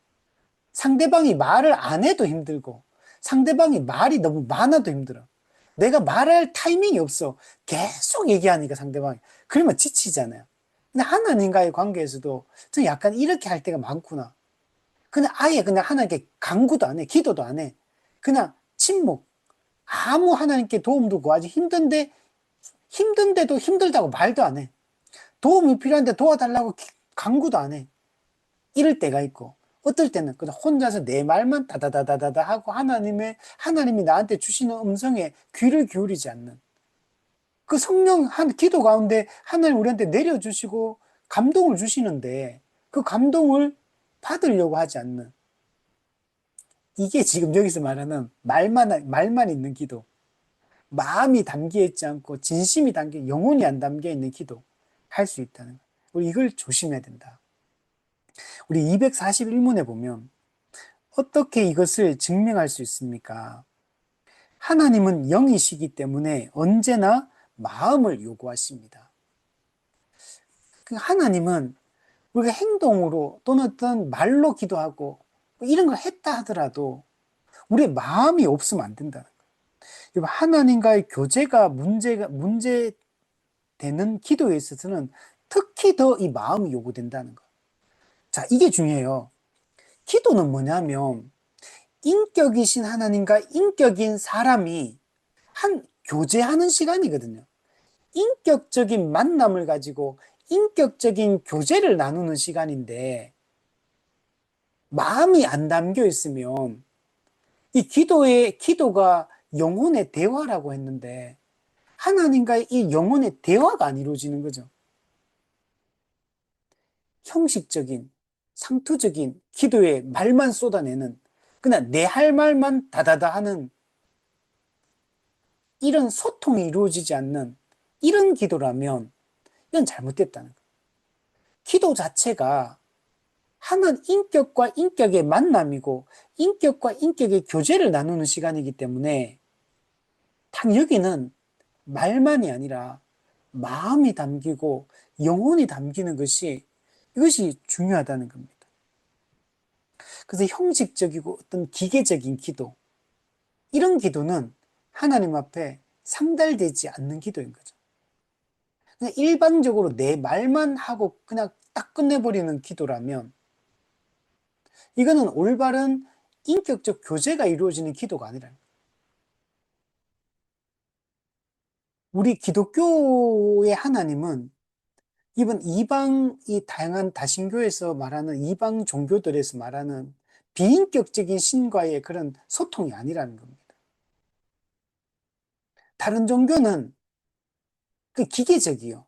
상대방이 말을 안 해도 힘들고 상대방이 말이 너무 많아도 힘들어. 내가 말할 타이밍이 없어. 계속 얘기하니까 상대방이. 그러면 지치잖아요. 근데 하나님과의 관계에서도 좀 약간 이렇게 할 때가 많구나. 그냥 아예 그냥 하나님께 간구도 안 해. 기도도 안 해. 그냥 침묵. 아무 하나님께 도움도 구하지. 힘든데도 힘들다고 말도 안 해. 도움이 필요한데 도와달라고 간구도 안 해. 이럴 때가 있고, 어떨 때는 그냥 혼자서 내 말만 다다다다다다 하고 하나님이 나한테 주시는 음성에 귀를 기울이지 않는 그 성령 기도 가운데 하나님 우리한테 내려주시고 감동을 주시는데 그 감동을 받으려고 하지 않는 이게 지금 여기서 말하는 말만 있는 기도. 마음이 담겨 있지 않고 영혼이 안 담겨 있는 기도 할 수 있다는 거. 우리 이걸 조심해야 된다. 우리 241문에 보면 어떻게 이것을 증명할 수 있습니까? 하나님은 영이시기 때문에 언제나 마음을 요구하십니다. 하나님은 우리가 행동으로 또는 어떤 말로 기도하고 이런 걸 했다 하더라도 우리의 마음이 없으면 안 된다는 거예요. 하나님과의 교제가 문제되는 기도에 있어서는 특히 더 이 마음이 요구된다는 거예요. 자, 이게 중요해요. 기도는 뭐냐면 인격이신 하나님과 인격인 사람이 교제하는 시간이거든요. 인격적인 만남을 가지고 인격적인 교제를 나누는 시간인데 마음이 안 담겨 있으면 이 기도가 영혼의 대화라고 했는데 하나님과의 이 영혼의 대화가 안 이루어지는 거죠. 형식적인, 상투적인 기도에 말만 쏟아내는 그냥 내 할 말만 다다다 하는 이런 소통이 이루어지지 않는 이런 기도라면 이건 잘못됐다는 거예요. 기도 자체가 하는 인격과 인격의 만남이고 인격과 인격의 교제를 나누는 시간이기 때문에 여기는 말만이 아니라 마음이 담기고 영혼이 담기는 이것이 중요하다는 겁니다. 그래서 형식적이고 어떤 기계적인 기도, 이런 기도는 하나님 앞에 상달되지 않는 기도인 거죠. 그냥 일방적으로 내 말만 하고 그냥 딱 끝내버리는 기도라면 이거는 올바른 인격적 교제가 이루어지는 기도가 아니라 우리 기독교의 하나님은 이번 이방 이 다양한 다신교에서 말하는 이방 종교들에서 말하는 비인격적인 신과의 그런 소통이 아니라는 겁니다. 다른 종교는 그 기계적이요.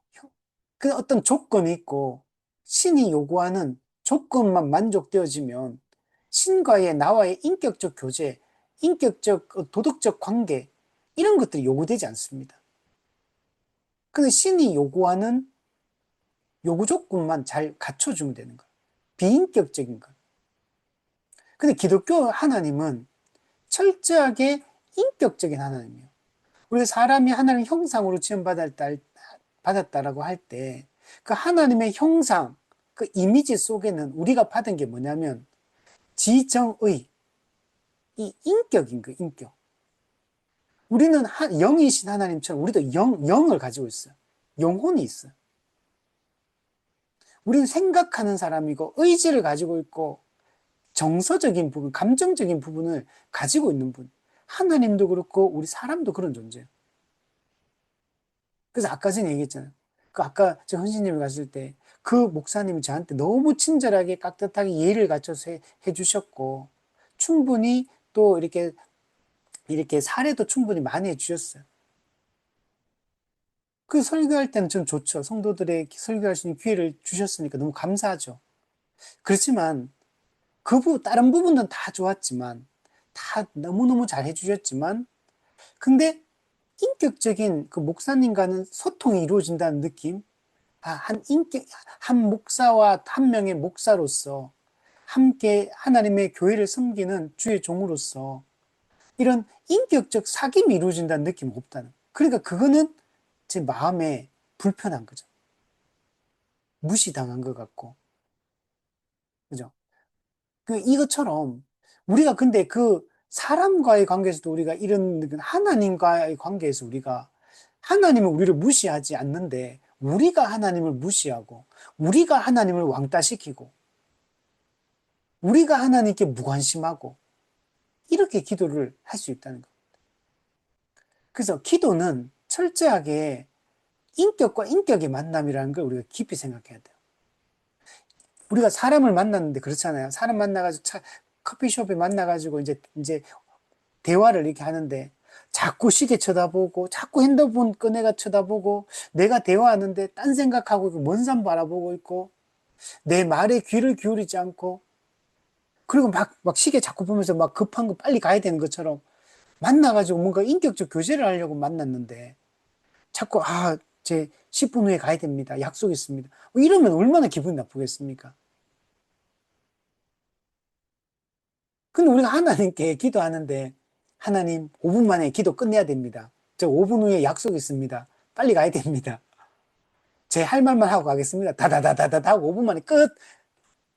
그 어떤 조건이 있고 신이 요구하는 조건만 만족되어지면 신과의 나와의 인격적 교제, 인격적 도덕적 관계 이런 것들이 요구되지 않습니다. 근데 신이 요구하는 요구 조건만 잘 갖춰주면 되는 거예요. 비인격적인 것. 근데 기독교 하나님은 철저하게 인격적인 하나님이에요. 우리가 사람이 하나님 형상으로 받았다라고 할 때, 그 하나님의 형상, 그 이미지 속에는 우리가 받은 게 뭐냐면, 지정의, 이 인격인 거예요, 인격. 우리는 영이신 하나님처럼 우리도 영을 가지고 있어요. 영혼이 있어요. 우리는 생각하는 사람이고, 의지를 가지고 있고, 정서적인 부분, 감정적인 부분을 가지고 있는 분. 하나님도 그렇고, 우리 사람도 그런 존재예요. 그래서 아까 전에 얘기했잖아요. 그 아까 저 헌신님이 갔을 때 그 목사님이 저한테 너무 친절하게 깍듯하게 예의를 갖춰서 해주셨고 충분히 또 이렇게 사례도 충분히 많이 해주셨어요. 그 설교할 때는 좀 좋죠. 성도들의 설교할 수 있는 기회를 주셨으니까 너무 감사하죠. 그렇지만 다른 부분은 다 좋았지만 다 너무너무 잘 해주셨지만 근데 인격적인 그 목사님과는 소통이 이루어진다는 느낌? 한 목사와 한 명의 목사로서 함께 하나님의 교회를 섬기는 주의 종으로서 이런 인격적 사귐이 이루어진다는 느낌이 없다는. 그러니까 그거는 제 마음에 불편한 거죠. 무시당한 것 같고. 그죠? 이것처럼 우리가 근데 그 사람과의 관계에서도 우리가 이런 하나님과의 관계에서 우리가 하나님은 우리를 무시하지 않는데 우리가 하나님을 무시하고 우리가 하나님을 왕따시키고 우리가 하나님께 무관심하고 이렇게 기도를 할 수 있다는 것. 그래서 기도는 철저하게 인격과 인격의 만남이라는 걸 우리가 깊이 생각해야 돼요. 우리가 사람을 만났는데 그렇잖아요. 사람 만나가지고 커피숍에 만나가지고 이제 대화를 이렇게 하는데 자꾸 시계 쳐다보고 자꾸 핸드폰 꺼내가 쳐다보고 내가 대화하는데 딴 생각하고 먼 산 바라보고 있고 내 말에 귀를 기울이지 않고 그리고 막 시계 자꾸 보면서 막 급한 거 빨리 가야 되는 것처럼 만나가지고 뭔가 인격적 교제를 하려고 만났는데 자꾸 제 10분 후에 가야 됩니다. 약속 있습니다. 이러면 얼마나 기분이 나쁘겠습니까? 근데 우리가 하나님께 기도하는데 하나님 5분 만에 기도 끝내야 됩니다. 저 5분 후에 약속 있습니다. 빨리 가야 됩니다. 제 할 말만 하고 가겠습니다. 다다다다다 하고 5분 만에 끝.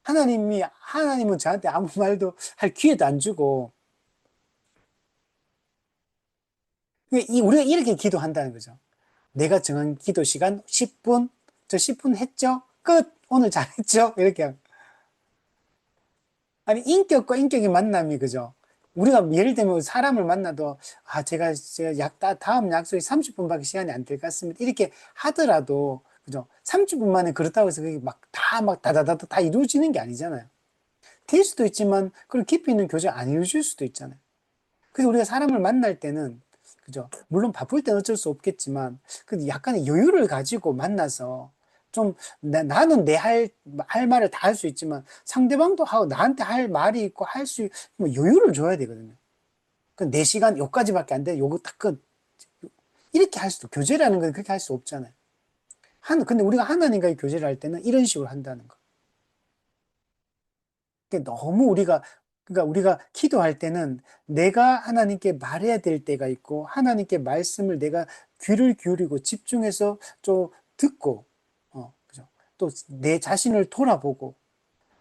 하나님은 저한테 아무 말도 할 기회도 안 주고 우리가 이렇게 기도한다는 거죠. 내가 정한 기도 시간 10분, 저 10분 했죠? 끝! 오늘 잘했죠? 이렇게. 아니, 인격과 인격의 만남이, 그죠? 우리가 예를 들면 사람을 만나도, 제가 다음 약속이 30분밖에 시간이 안 될 것 같습니다. 이렇게 하더라도, 그죠? 30분 만에 그렇다고 해서 그게 다다다다 다 이루어지는 게 아니잖아요. 될 수도 있지만, 그런 깊이 있는 교제가 안 이루어질 수도 있잖아요. 그래서 우리가 사람을 만날 때는, 그죠? 물론 바쁠 때는 어쩔 수 없겠지만, 그 약간의 여유를 가지고 만나서, 좀, 나는 할 말을 다 할 수 있지만, 상대방도 하고, 나한테 할 말이 있고, 뭐 여유를 줘야 되거든요. 그 4시간, 요까지밖에 안 돼. 요거 딱 이렇게 교제라는 건 그렇게 할 수 없잖아요. 근데 우리가 하나님과의 교제를 할 때는 이런 식으로 한다는 거. 너무 그러니까 우리가 기도할 때는 내가 하나님께 말해야 될 때가 있고, 하나님께 말씀을 내가 귀를 기울이고 집중해서 좀 듣고, 그죠? 또 내 자신을 돌아보고,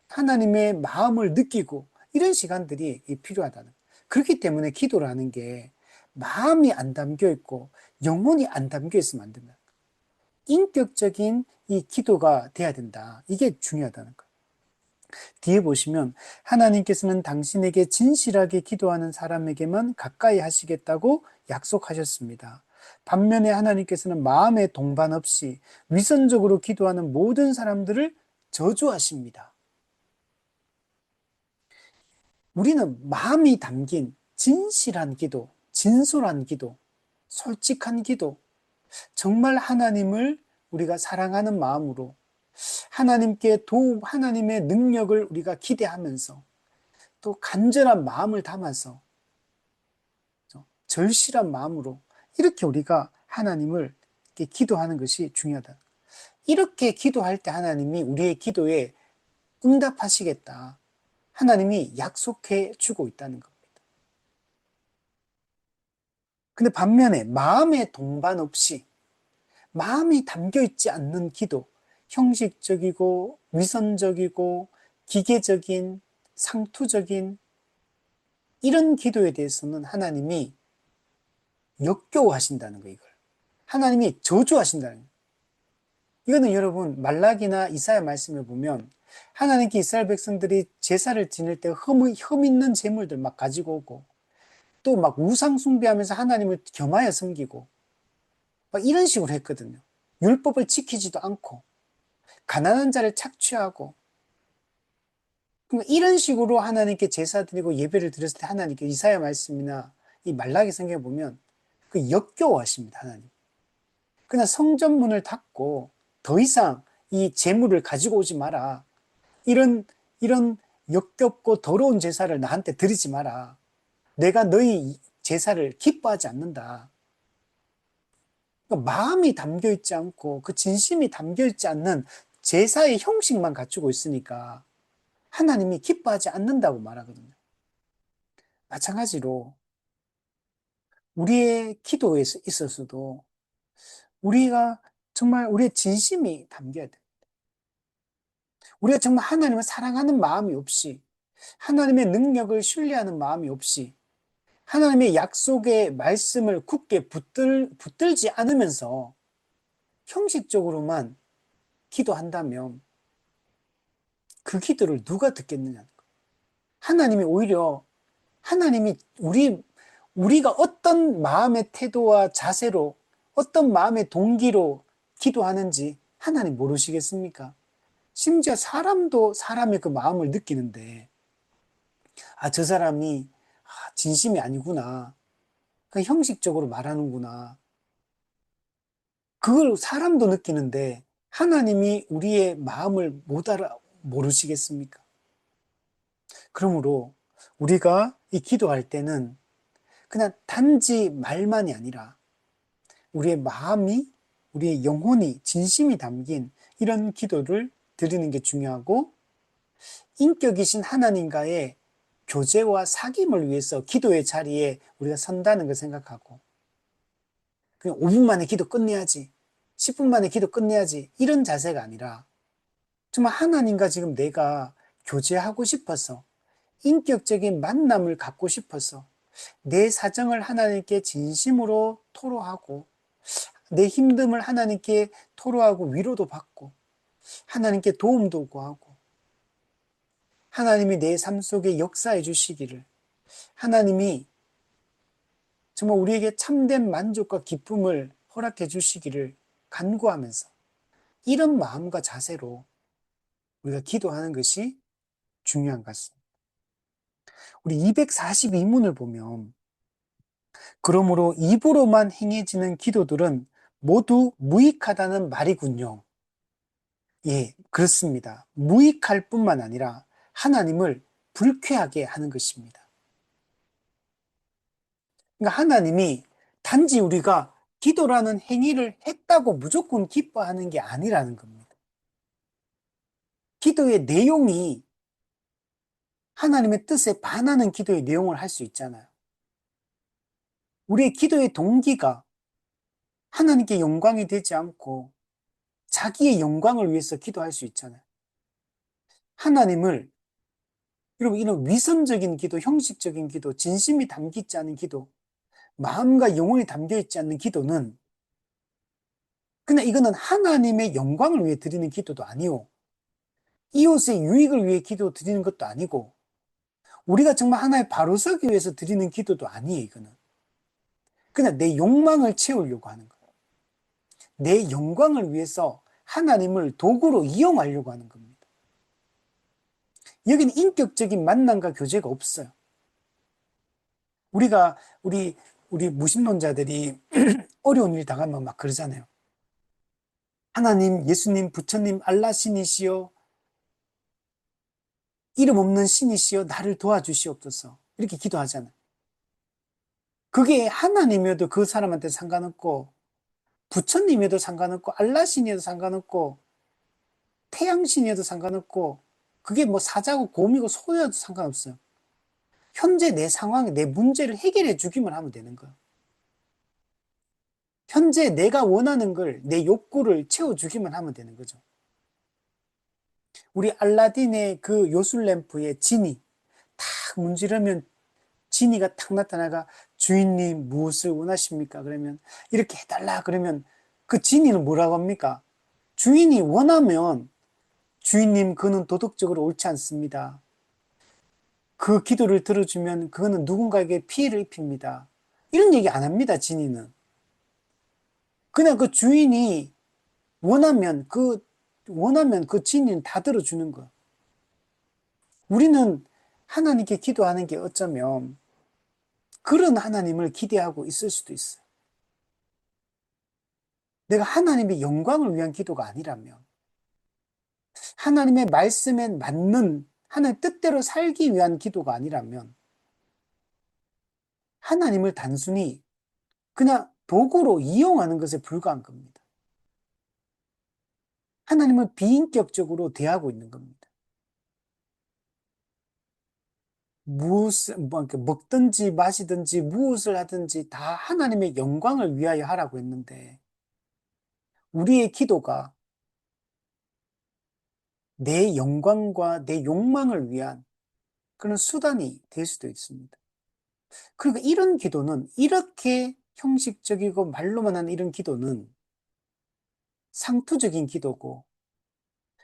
하나님의 마음을 느끼고, 이런 시간들이 필요하다는. 그렇기 때문에 기도를 하는 게 마음이 안 담겨 있고 영혼이 안 담겨 있으면 안 된다. 인격적인 이 기도가 돼야 된다. 이게 중요하다는 거예요. 뒤에 보시면 하나님께서는 당신에게 진실하게 기도하는 사람에게만 가까이 하시겠다고 약속하셨습니다. 반면에 하나님께서는 마음의 동반 없이 위선적으로 기도하는 모든 사람들을 저주하십니다. 우리는 마음이 담긴 진실한 기도, 진솔한 기도, 솔직한 기도, 정말 하나님을 우리가 사랑하는 마음으로 하나님의 능력을 우리가 기대하면서 또 간절한 마음을 담아서 절실한 마음으로 이렇게 우리가 하나님을 이렇게 기도하는 것이 중요하다. 이렇게 기도할 때 하나님이 우리의 기도에 응답하시겠다. 하나님이 약속해 주고 있다는 겁니다. 근데 반면에 마음의 동반 없이 마음이 담겨 있지 않는 기도, 형식적이고 위선적이고 기계적인 상투적인 이런 기도에 대해서는 하나님이 역겨워하신다는 거예요, 이걸. 하나님이 저주하신다는 거예요. 이거는 여러분, 말라기나 이사야 말씀을 보면 하나님께 이스라엘 백성들이 제사를 지낼 때 흠 있는 재물들 막 가지고 오고 또 막 우상 숭배하면서 하나님을 겸하여 섬기고 막 이런 식으로 했거든요. 율법을 지키지도 않고 가난한 자를 착취하고 이런 식으로 하나님께 제사 드리고 예배를 드렸을 때 하나님께 이사야 말씀이나 이 말라기 성경에 보면 그 역겨워하십니다, 하나님. 그냥 성전문을 닫고 더 이상 이 재물을 가지고 오지 마라. 이런 역겹고 더러운 제사를 나한테 드리지 마라. 내가 너희 제사를 기뻐하지 않는다. 그러니까 마음이 담겨 있지 않고 그 진심이 담겨 있지 않는 제사의 형식만 갖추고 있으니까 하나님이 기뻐하지 않는다고 말하거든요. 마찬가지로 우리의 기도에 있어서도 우리가 정말 우리의 진심이 담겨야 돼. 우리가 정말 하나님을 사랑하는 마음이 없이 하나님의 능력을 신뢰하는 마음이 없이 하나님의 약속의 말씀을 굳게 붙들지 않으면서 형식적으로만 기도한다면 그 기도를 누가 듣겠느냐. 하나님이 오히려 하나님이 우리가 어떤 마음의 태도와 자세로 어떤 마음의 동기로 기도하는지 하나님 모르시겠습니까? 심지어 사람도 사람의 그 마음을 느끼는데 저 사람이 진심이 아니구나. 그냥 형식적으로 말하는구나. 그걸 사람도 느끼는데 하나님이 우리의 마음을 모르시겠습니까? 그러므로 우리가 이 기도할 때는 그냥 단지 말만이 아니라 우리의 마음이, 우리의 영혼이, 진심이 담긴 이런 기도를 드리는 게 중요하고 인격이신 하나님과의 교제와 사귐을 위해서 기도의 자리에 우리가 선다는 걸 생각하고 그냥 5분 만에 기도 끝내야지, 10분 만에 기도 끝내야지 이런 자세가 아니라 정말 하나님과 지금 내가 교제하고 싶어서 인격적인 만남을 갖고 싶어서 내 사정을 하나님께 진심으로 토로하고 내 힘듦을 하나님께 토로하고 위로도 받고 하나님께 도움도 구하고 하나님이 내 삶 속에 역사해 주시기를 하나님이 정말 우리에게 참된 만족과 기쁨을 허락해 주시기를 간구하면서 이런 마음과 자세로 우리가 기도하는 것이 중요한 것 같습니다. 우리 242문을 보면 그러므로 입으로만 행해지는 기도들은 모두 무익하다는 말이군요. 예, 그렇습니다. 무익할 뿐만 아니라 하나님을 불쾌하게 하는 것입니다. 그러니까 하나님이 단지 우리가 기도라는 행위를 했다고 무조건 기뻐하는 게 아니라는 겁니다. 기도의 내용이 하나님의 뜻에 반하는 기도의 내용을 할 수 있잖아요. 우리의 기도의 동기가 하나님께 영광이 되지 않고 자기의 영광을 위해서 기도할 수 있잖아요. 하나님을 여러분, 이런 위선적인 기도, 형식적인 기도, 진심이 담겨 있지 않은 기도, 마음과 영혼이 담겨 있지 않는 기도는 그냥 이거는 하나님의 영광을 위해 드리는 기도도 아니오. 이웃의 유익을 위해 기도 드리는 것도 아니고, 우리가 정말 하나의 바로 서기 위해서 드리는 기도도 아니에요, 이거는. 그냥 내 욕망을 채우려고 하는 거예요. 내 영광을 위해서 하나님을 도구로 이용하려고 하는 겁니다. 여기는 인격적인 만남과 교제가 없어요. 우리가, 우리 무신론자들이 어려운 일 당하면 막 그러잖아요. 하나님, 예수님, 부처님, 알라 신이시여, 이름 없는 신이시여, 나를 도와주시옵소서. 이렇게 기도하잖아요. 그게 하나님이어도 그 사람한테 상관없고, 부처님이어도 상관없고, 알라 신이어도 상관없고, 태양신이어도 상관없고, 그게 뭐 사자고 곰이고 소여도 상관없어요. 현재 내 상황에 내 문제를 해결해 주기만 하면 되는 거예요. 현재 내가 원하는 걸, 내 욕구를 채워주기만 하면 되는 거죠. 우리 알라딘의 그 요술램프의 지니, 탁 문지르면 지니가 탁 나타나가 주인님 무엇을 원하십니까? 그러면 이렇게 해달라 그러면 그 지니는 뭐라고 합니까? 주인이 원하면 주인님 그는 도덕적으로 옳지 않습니다. 그 기도를 들어주면 그거는 누군가에게 피해를 입힙니다. 이런 얘기 안 합니다, 지니는. 그냥 그 주인이 원하면 그 지니는 다 들어주는 거야. 우리는 하나님께 기도하는 게 어쩌면 그런 하나님을 기대하고 있을 수도 있어요. 내가 하나님의 영광을 위한 기도가 아니라면, 하나님의 말씀에 맞는 하나님 뜻대로 살기 위한 기도가 아니라면, 하나님을 단순히 그냥 도구로 이용하는 것에 불과한 겁니다. 하나님을 비인격적으로 대하고 있는 겁니다. 먹든지 마시든지 무엇을 하든지 다 하나님의 영광을 위하여 하라고 했는데, 우리의 기도가 내 영광과 내 욕망을 위한 그런 수단이 될 수도 있습니다. 그러니까 이런 기도는 이렇게 형식적이고 말로만 하는 이런 기도는 상투적인 기도고,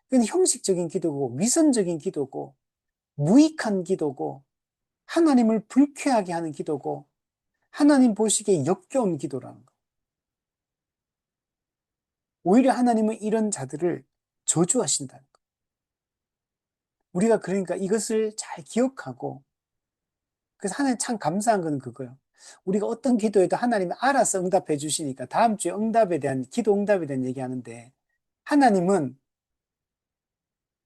그냥 형식적인 기도고, 위선적인 기도고, 무익한 기도고, 하나님을 불쾌하게 하는 기도고, 하나님 보시기에 역겨운 기도라는 거. 오히려 하나님은 이런 자들을 저주하신다는 거. 우리가 그러니까 이것을 잘 기억하고, 그래서 하나님 참 감사한 건 그거예요. 우리가 어떤 기도에도 하나님이 알아서 응답해 주시니까 다음 주에 기도 응답에 대한 얘기하는데, 하나님은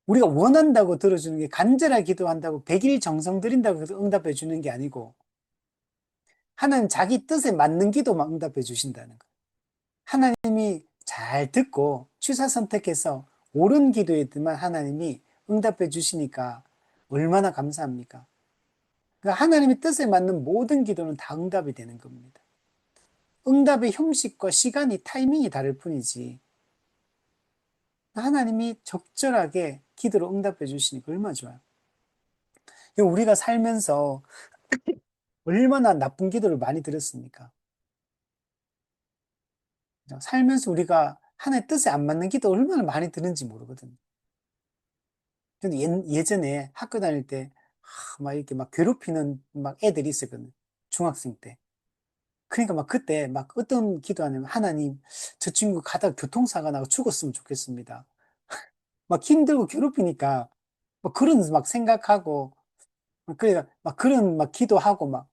우리가 원한다고 들어주는 게 간절하게 기도한다고 100일 정성 들인다고 해서 응답해 주는 게 아니고, 하나님 자기 뜻에 맞는 기도만 응답해 주신다는 거예요. 하나님이 잘 듣고 취사 선택해서 옳은 기도에만 하나님이 응답해 주시니까 얼마나 감사합니까? 그러니까 하나님의 뜻에 맞는 모든 기도는 다 응답이 되는 겁니다. 응답의 형식과 시간이 타이밍이 다를 뿐이지, 하나님이 적절하게 기도로 응답해 주시니까 얼마나 좋아요. 우리가 살면서 얼마나 나쁜 기도를 많이 드렸습니까? 살면서 우리가 하나님의 뜻에 안 맞는 기도 얼마나 많이 드는지 모르거든요. 근데 예전에 학교 다닐 때, 막 이렇게 막 괴롭히는 막 애들이 있었거든요. 중학생 때. 그러니까 막 그때 막 어떤 기도하냐면, 하나님, 저 친구 가다가 교통사고 나고 죽었으면 좋겠습니다. 막 힘들고 괴롭히니까, 막 그런 막 생각하고, 그러니까 막 그런 막 기도하고 막,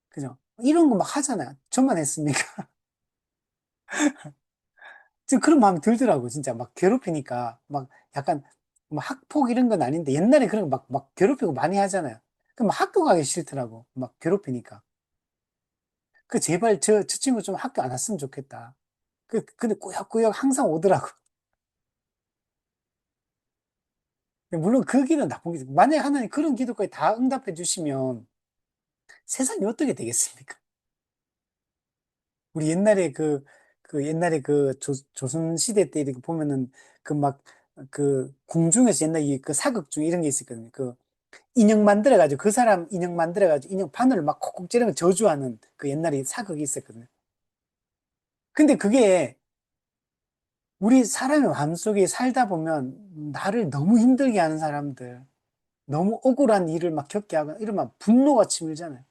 그죠? 이런 거 막 하잖아요. 저만 했습니까? 지금 그런 마음이 들더라고, 진짜. 막 괴롭히니까, 막 약간, 막 학폭 이런 건 아닌데, 옛날에 그런 거 막 괴롭히고 많이 하잖아요. 그럼 막 학교 가기 싫더라고, 막 괴롭히니까. 제발 저 친구 좀 학교 안 왔으면 좋겠다. 근데 꾸역꾸역 항상 오더라고. 물론 그 기도는 나쁜 기도. 만약에 하나님 그런 기도까지 다 응답해 주시면 세상이 어떻게 되겠습니까? 우리 옛날에 옛날에 조선 시대 때 이렇게 보면은 그 막 그 궁중에서 옛날 그 사극 중에 이런 게 있었거든요. 그 인형 만들어가지고 그 사람 인형 만들어가지고 인형 바늘을 막 콕콕 찌르면 저주하는 그 옛날에 사극이 있었거든요. 근데 그게 우리 사람의 마음속에 살다 보면 나를 너무 힘들게 하는 사람들, 너무 억울한 일을 막 겪게 하거나 이러면 분노가 치밀잖아요.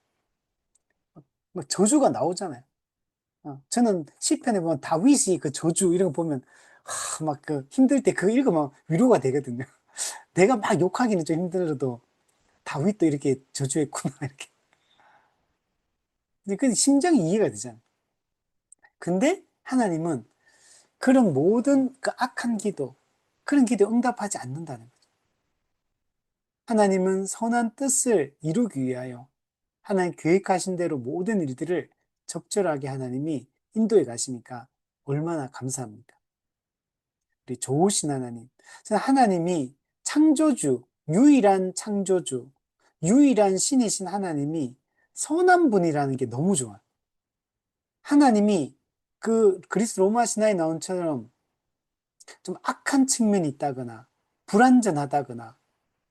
막 저주가 나오잖아요. 저는 시편에 보면 다윗이 그 저주 이런 거 보면 막 그 힘들 때 그거 읽으면 위로가 되거든요. 내가 막 욕하기는 좀 힘들어도 다윗도 이렇게 저주했구나 이렇게. 근데 심정이 이해가 되잖아요. 근데 하나님은 그런 모든 그 악한 기도, 그런 기도에 응답하지 않는다는 거죠. 하나님은 선한 뜻을 이루기 위하여 하나님 계획하신 대로 모든 일들을 적절하게 하나님이 인도해 가시니까 얼마나 감사합니까? 우리 좋으신 하나님. 하나님이 창조주, 유일한 창조주, 유일한 신이신 하나님이 선한 분이라는 게 너무 좋아요. 하나님이 그 그리스 로마 신화에 나온처럼 좀 악한 측면이 있다거나 불완전하다거나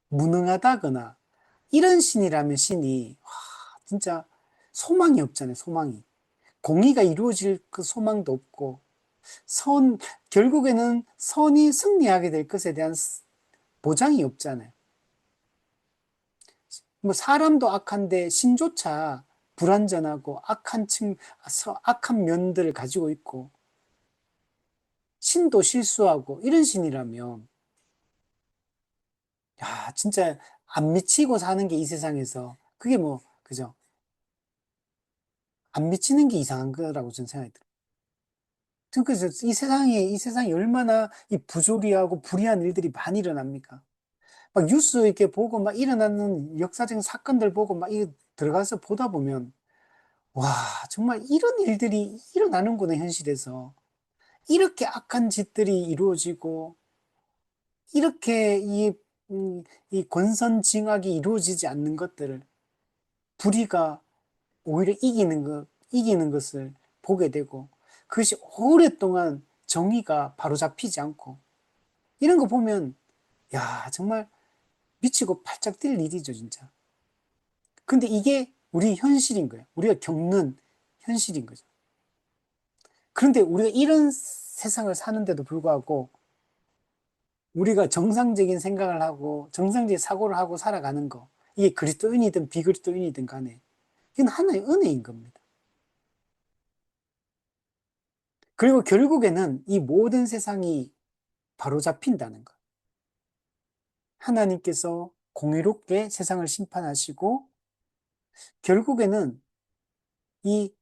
무능하다거나 이런 신이라면 신이 진짜 소망이 없잖아요. 소망이. 공의가 이루어질 그 소망도 없고 선 결국에는 선이 승리하게 될 것에 대한 보장이 없잖아요. 뭐 사람도 악한데 신조차 불완전하고 악한 면들을 가지고 있고 신도 실수하고 이런 신이라면 야 진짜 안 미치고 사는 게 이 세상에서 그게 뭐 그죠? 안 미치는 게 이상한 거라고 저는 생각이 들어요. 그래서 이 세상이 얼마나 이 부조리하고 불의한 일들이 많이 일어납니까? 막 뉴스 이렇게 보고 막 일어나는 역사적인 사건들 보고 막 들어가서 보다 보면 와 정말 이런 일들이 일어나는구나 현실에서 이렇게 악한 짓들이 이루어지고 이렇게 이 권선징악이 이루어지지 않는 것들을 불의가 오히려 이기는 것을 보게 되고 그것이 오랫동안 정의가 바로잡히지 않고 이런 거 보면 야 정말 미치고 팔짝 뛸 일이죠 진짜. 근데 이게 우리 현실인 거예요. 우리가 겪는 현실인 거죠. 그런데 우리가 이런 세상을 사는데도 불구하고 우리가 정상적인 생각을 하고 정상적인 사고를 하고 살아가는 거 이게 그리스도인이든 비그리스도인이든 간에 이건 하나의 은혜인 겁니다. 그리고 결국에는 이 모든 세상이 바로잡힌다는 것. 하나님께서 공의롭게 세상을 심판하시고 결국에는 이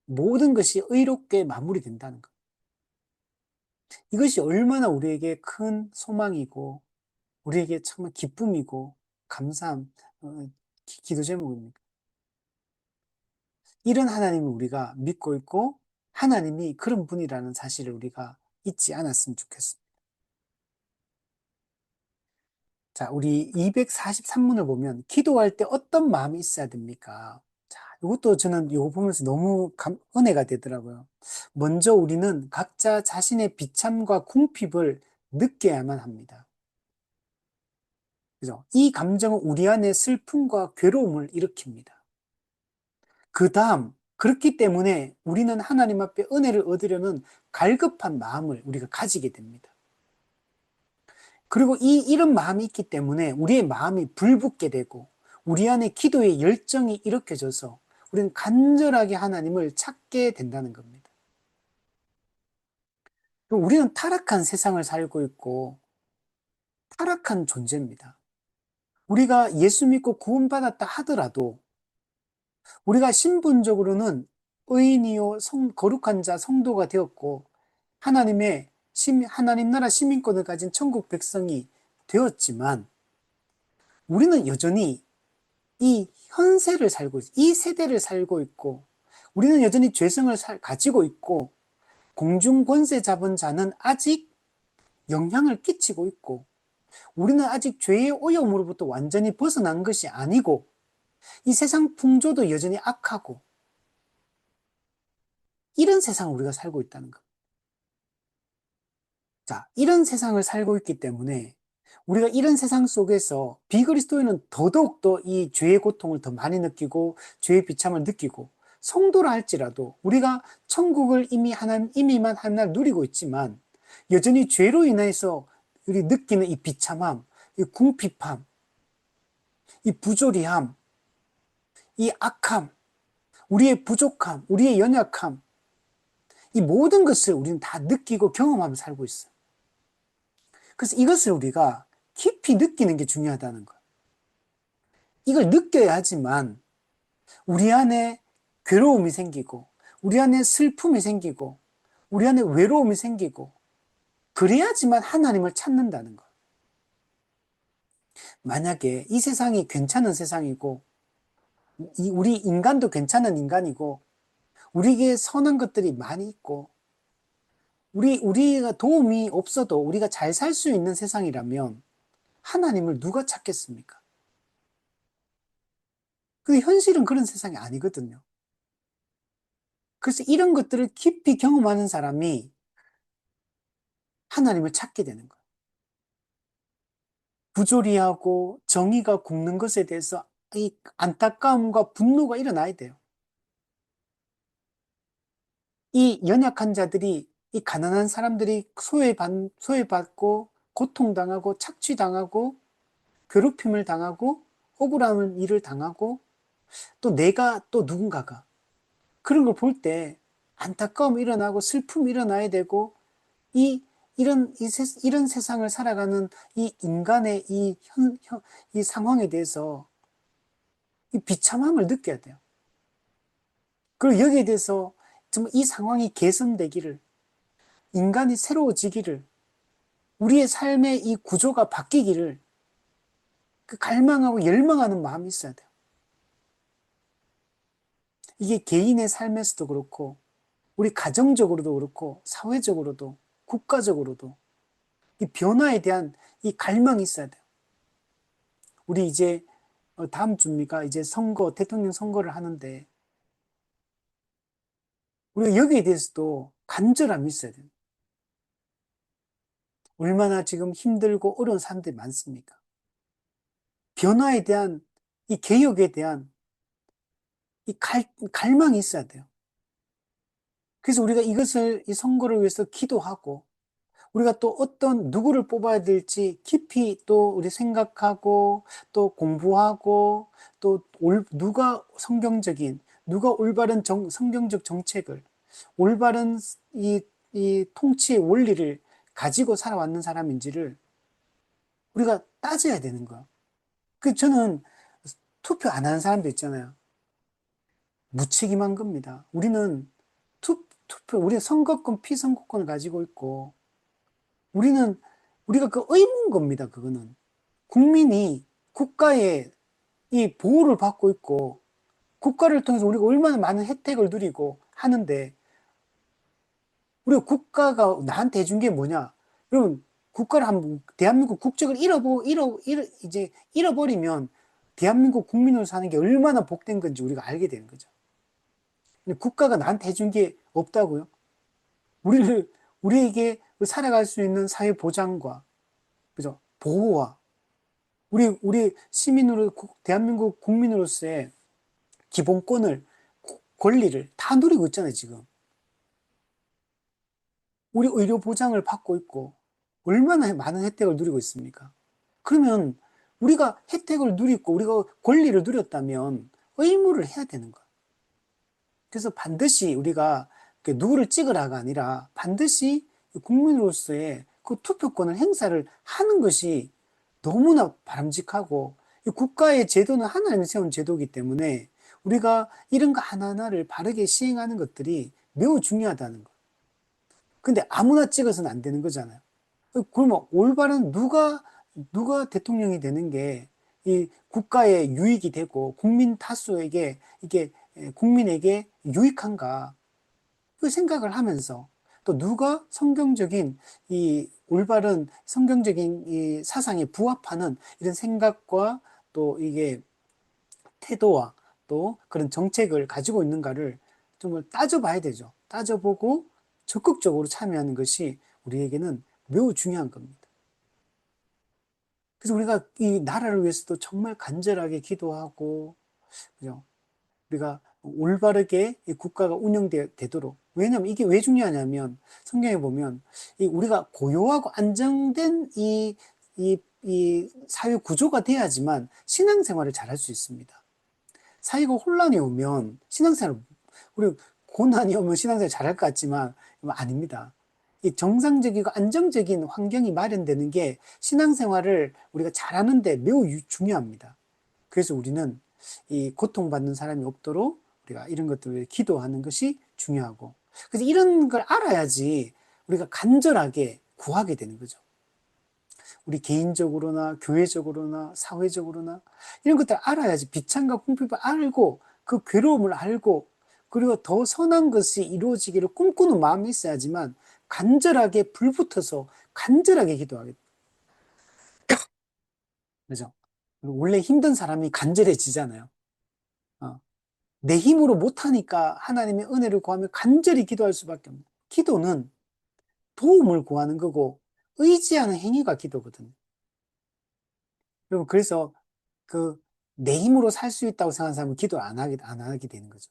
모든 것이 의롭게 마무리된다는 것. 이것이 얼마나 우리에게 큰 소망이고 우리에게 정말 기쁨이고 감사함, 기도 제목입니까? 이런 하나님을 우리가 믿고 있고 하나님이 그런 분이라는 사실을 우리가 잊지 않았으면 좋겠습니다. 자, 우리 243문을 보면 기도할 때 어떤 마음이 있어야 됩니까? 자, 이것도 저는 이거 보면서 너무 은혜가 되더라고요. 먼저 우리는 각자 자신의 비참과 궁핍을 느껴야만 합니다. 그죠? 이 감정은 우리 안에 슬픔과 괴로움을 일으킵니다. 그 다음, 그렇기 때문에 우리는 하나님 앞에 은혜를 얻으려는 갈급한 마음을 우리가 가지게 됩니다. 그리고 이런 마음이 있기 때문에 우리의 마음이 불붙게 되고 우리 안에 기도의 열정이 일으켜져서 우리는 간절하게 하나님을 찾게 된다는 겁니다. 우리는 타락한 세상을 살고 있고 타락한 존재입니다. 우리가 예수 믿고 구원받았다 하더라도 우리가 신분적으로는 의인이요 거룩한 자 성도가 되었고 하나님 나라 시민권을 가진 천국 백성이 되었지만 우리는 여전히 이 현세를 살고 이 세대를 살고 있고 우리는 여전히 죄성을 가지고 있고 공중 권세 잡은 자는 아직 영향을 끼치고 있고 우리는 아직 죄의 오염으로부터 완전히 벗어난 것이 아니고 이 세상 풍조도 여전히 악하고 이런 세상을 우리가 살고 있다는 것. 자, 이런 세상을 살고 있기 때문에 우리가 이런 세상 속에서 비그리스도인은 더더욱더 이 죄의 고통을 더 많이 느끼고 죄의 비참을 느끼고 성도라 할지라도 우리가 천국을 이미만 한 날 누리고 있지만 여전히 죄로 인해서 우리 느끼는 이 비참함, 이 궁핍함, 이 부조리함, 이 악함, 우리의 부족함, 우리의 연약함, 이 모든 것을 우리는 다 느끼고 경험하며 살고 있어요. 그래서 이것을 우리가 깊이 느끼는 게 중요하다는 거예요. 이걸 느껴야 하지만 우리 안에 괴로움이 생기고 우리 안에 슬픔이 생기고 우리 안에 외로움이 생기고 그래야지만 하나님을 찾는다는 거예요. 만약에 이 세상이 괜찮은 세상이고 우리 인간도 괜찮은 인간이고 우리에게 선한 것들이 많이 있고 우리가 도움이 없어도 우리가 잘 살 수 있는 세상이라면 하나님을 누가 찾겠습니까? 근데 현실은 그런 세상이 아니거든요. 그래서 이런 것들을 깊이 경험하는 사람이 하나님을 찾게 되는 거예요. 부조리하고 정의가 굽는 것에 대해서 이 안타까움과 분노가 일어나야 돼요. 이 연약한 자들이, 이 가난한 사람들이 소외받고 고통당하고 착취당하고 괴롭힘을 당하고 억울한 일을 당하고 또 내가 또 누군가가 그런 걸 볼 때 안타까움이 일어나고 슬픔이 일어나야 되고 이런 세상을 살아가는 이 인간의 이 상황에 대해서 이 비참함을 느껴야 돼요. 그리고 여기에 대해서 정말 이 상황이 개선되기를, 인간이 새로워지기를, 우리의 삶의 이 구조가 바뀌기를 그 갈망하고 열망하는 마음이 있어야 돼요. 이게 개인의 삶에서도 그렇고, 우리 가정적으로도 그렇고, 사회적으로도, 국가적으로도 이 변화에 대한 이 갈망이 있어야 돼요. 우리 이제 다음 주입니까? 이제 대통령 선거를 하는데, 우리가 여기에 대해서도 간절함이 있어야 돼요. 얼마나 지금 힘들고 어려운 사람들이 많습니까? 변화에 대한, 이 개혁에 대한 이 갈망이 있어야 돼요. 그래서 우리가 이 선거를 위해서 기도하고, 우리가 또 어떤 누구를 뽑아야 될지 깊이 또 우리 생각하고, 또 공부하고, 또 누가 올바른 성경적 정책을, 올바른 이 통치의 원리를 가지고 살아왔는 사람인지를 우리가 따져야 되는 거예요. 저는 투표 안 하는 사람도 있잖아요. 무책임한 겁니다. 우리는 선거권, 피선거권을 가지고 있고, 우리가 그 의무인 겁니다, 그거는. 국민이 국가의 이 보호를 받고 있고, 국가를 통해서 우리가 얼마나 많은 혜택을 누리고 하는데, 우리가 국가가 나한테 해준 게 뭐냐? 여러분, 대한민국 국적을 이제 잃어버리면, 대한민국 국민으로 사는 게 얼마나 복된 건지 우리가 알게 되는 거죠. 국가가 나한테 해준 게 없다고요? 우리에게 살아갈 수 있는 사회 보장과, 그죠? 보호와, 우리 대한민국 국민으로서의 기본권을, 권리를 다 누리고 있잖아요, 지금. 우리 의료 보장을 받고 있고, 얼마나 많은 혜택을 누리고 있습니까? 그러면 우리가 혜택을 누리고, 우리가 권리를 누렸다면 의무를 해야 되는 거예요. 그래서 반드시 우리가 누구를 찍으라가 아니라 반드시 국민으로서의 그 투표권을 행사를 하는 것이 너무나 바람직하고 국가의 제도는 하나님이 세운 제도이기 때문에 우리가 이런 거 하나하나를 바르게 시행하는 것들이 매우 중요하다는 거. 근데 아무나 찍어서는 안 되는 거잖아요. 그러면 올바른 누가 대통령이 되는 게 이 국가의 유익이 되고 국민 다수에게 이게 국민에게 유익한가 그 생각을 하면서 또 누가 이 올바른 성경적인 이 사상에 부합하는 이런 생각과 또 이게 태도와 또 그런 정책을 가지고 있는가를 좀 따져봐야 되죠. 따져보고 적극적으로 참여하는 것이 우리에게는 매우 중요한 겁니다. 그래서 우리가 이 나라를 위해서도 정말 간절하게 기도하고, 그죠? 우리가 올바르게 이 국가가 운영되도록. 왜냐하면 이게 왜 중요하냐면 성경에 보면 우리가 고요하고 안정된 이 사회 구조가 돼야지만 신앙생활을 잘할 수 있습니다. 사회가 혼란이 오면 신앙생활, 우리 고난이 오면 신앙생활 잘할 것 같지만 아닙니다. 이 정상적이고 안정적인 환경이 마련되는 게 신앙생활을 우리가 잘하는데 매우 중요합니다. 그래서 우리는 이 고통받는 사람이 없도록 우리가 이런 것들을 위해 기도하는 것이 중요하고, 그래서 이런 걸 알아야지 우리가 간절하게 구하게 되는 거죠. 우리 개인적으로나 교회적으로나 사회적으로나 이런 것들 알아야지, 비참과 궁핍을 알고 그 괴로움을 알고 그리고 더 선한 것이 이루어지기를 꿈꾸는 마음이 있어야지만 간절하게 불붙어서 간절하게 기도하게. 그죠? 원래 힘든 사람이 간절해지잖아요. 어. 내 힘으로 못하니까 하나님의 은혜를 구하며 간절히 기도할 수밖에 없는. 기도는 도움을 구하는 거고 의지하는 행위가 기도거든요. 여러분, 그래서 그 내 힘으로 살 수 있다고 생각하는 사람은 기도를 안 하게 되는 거죠.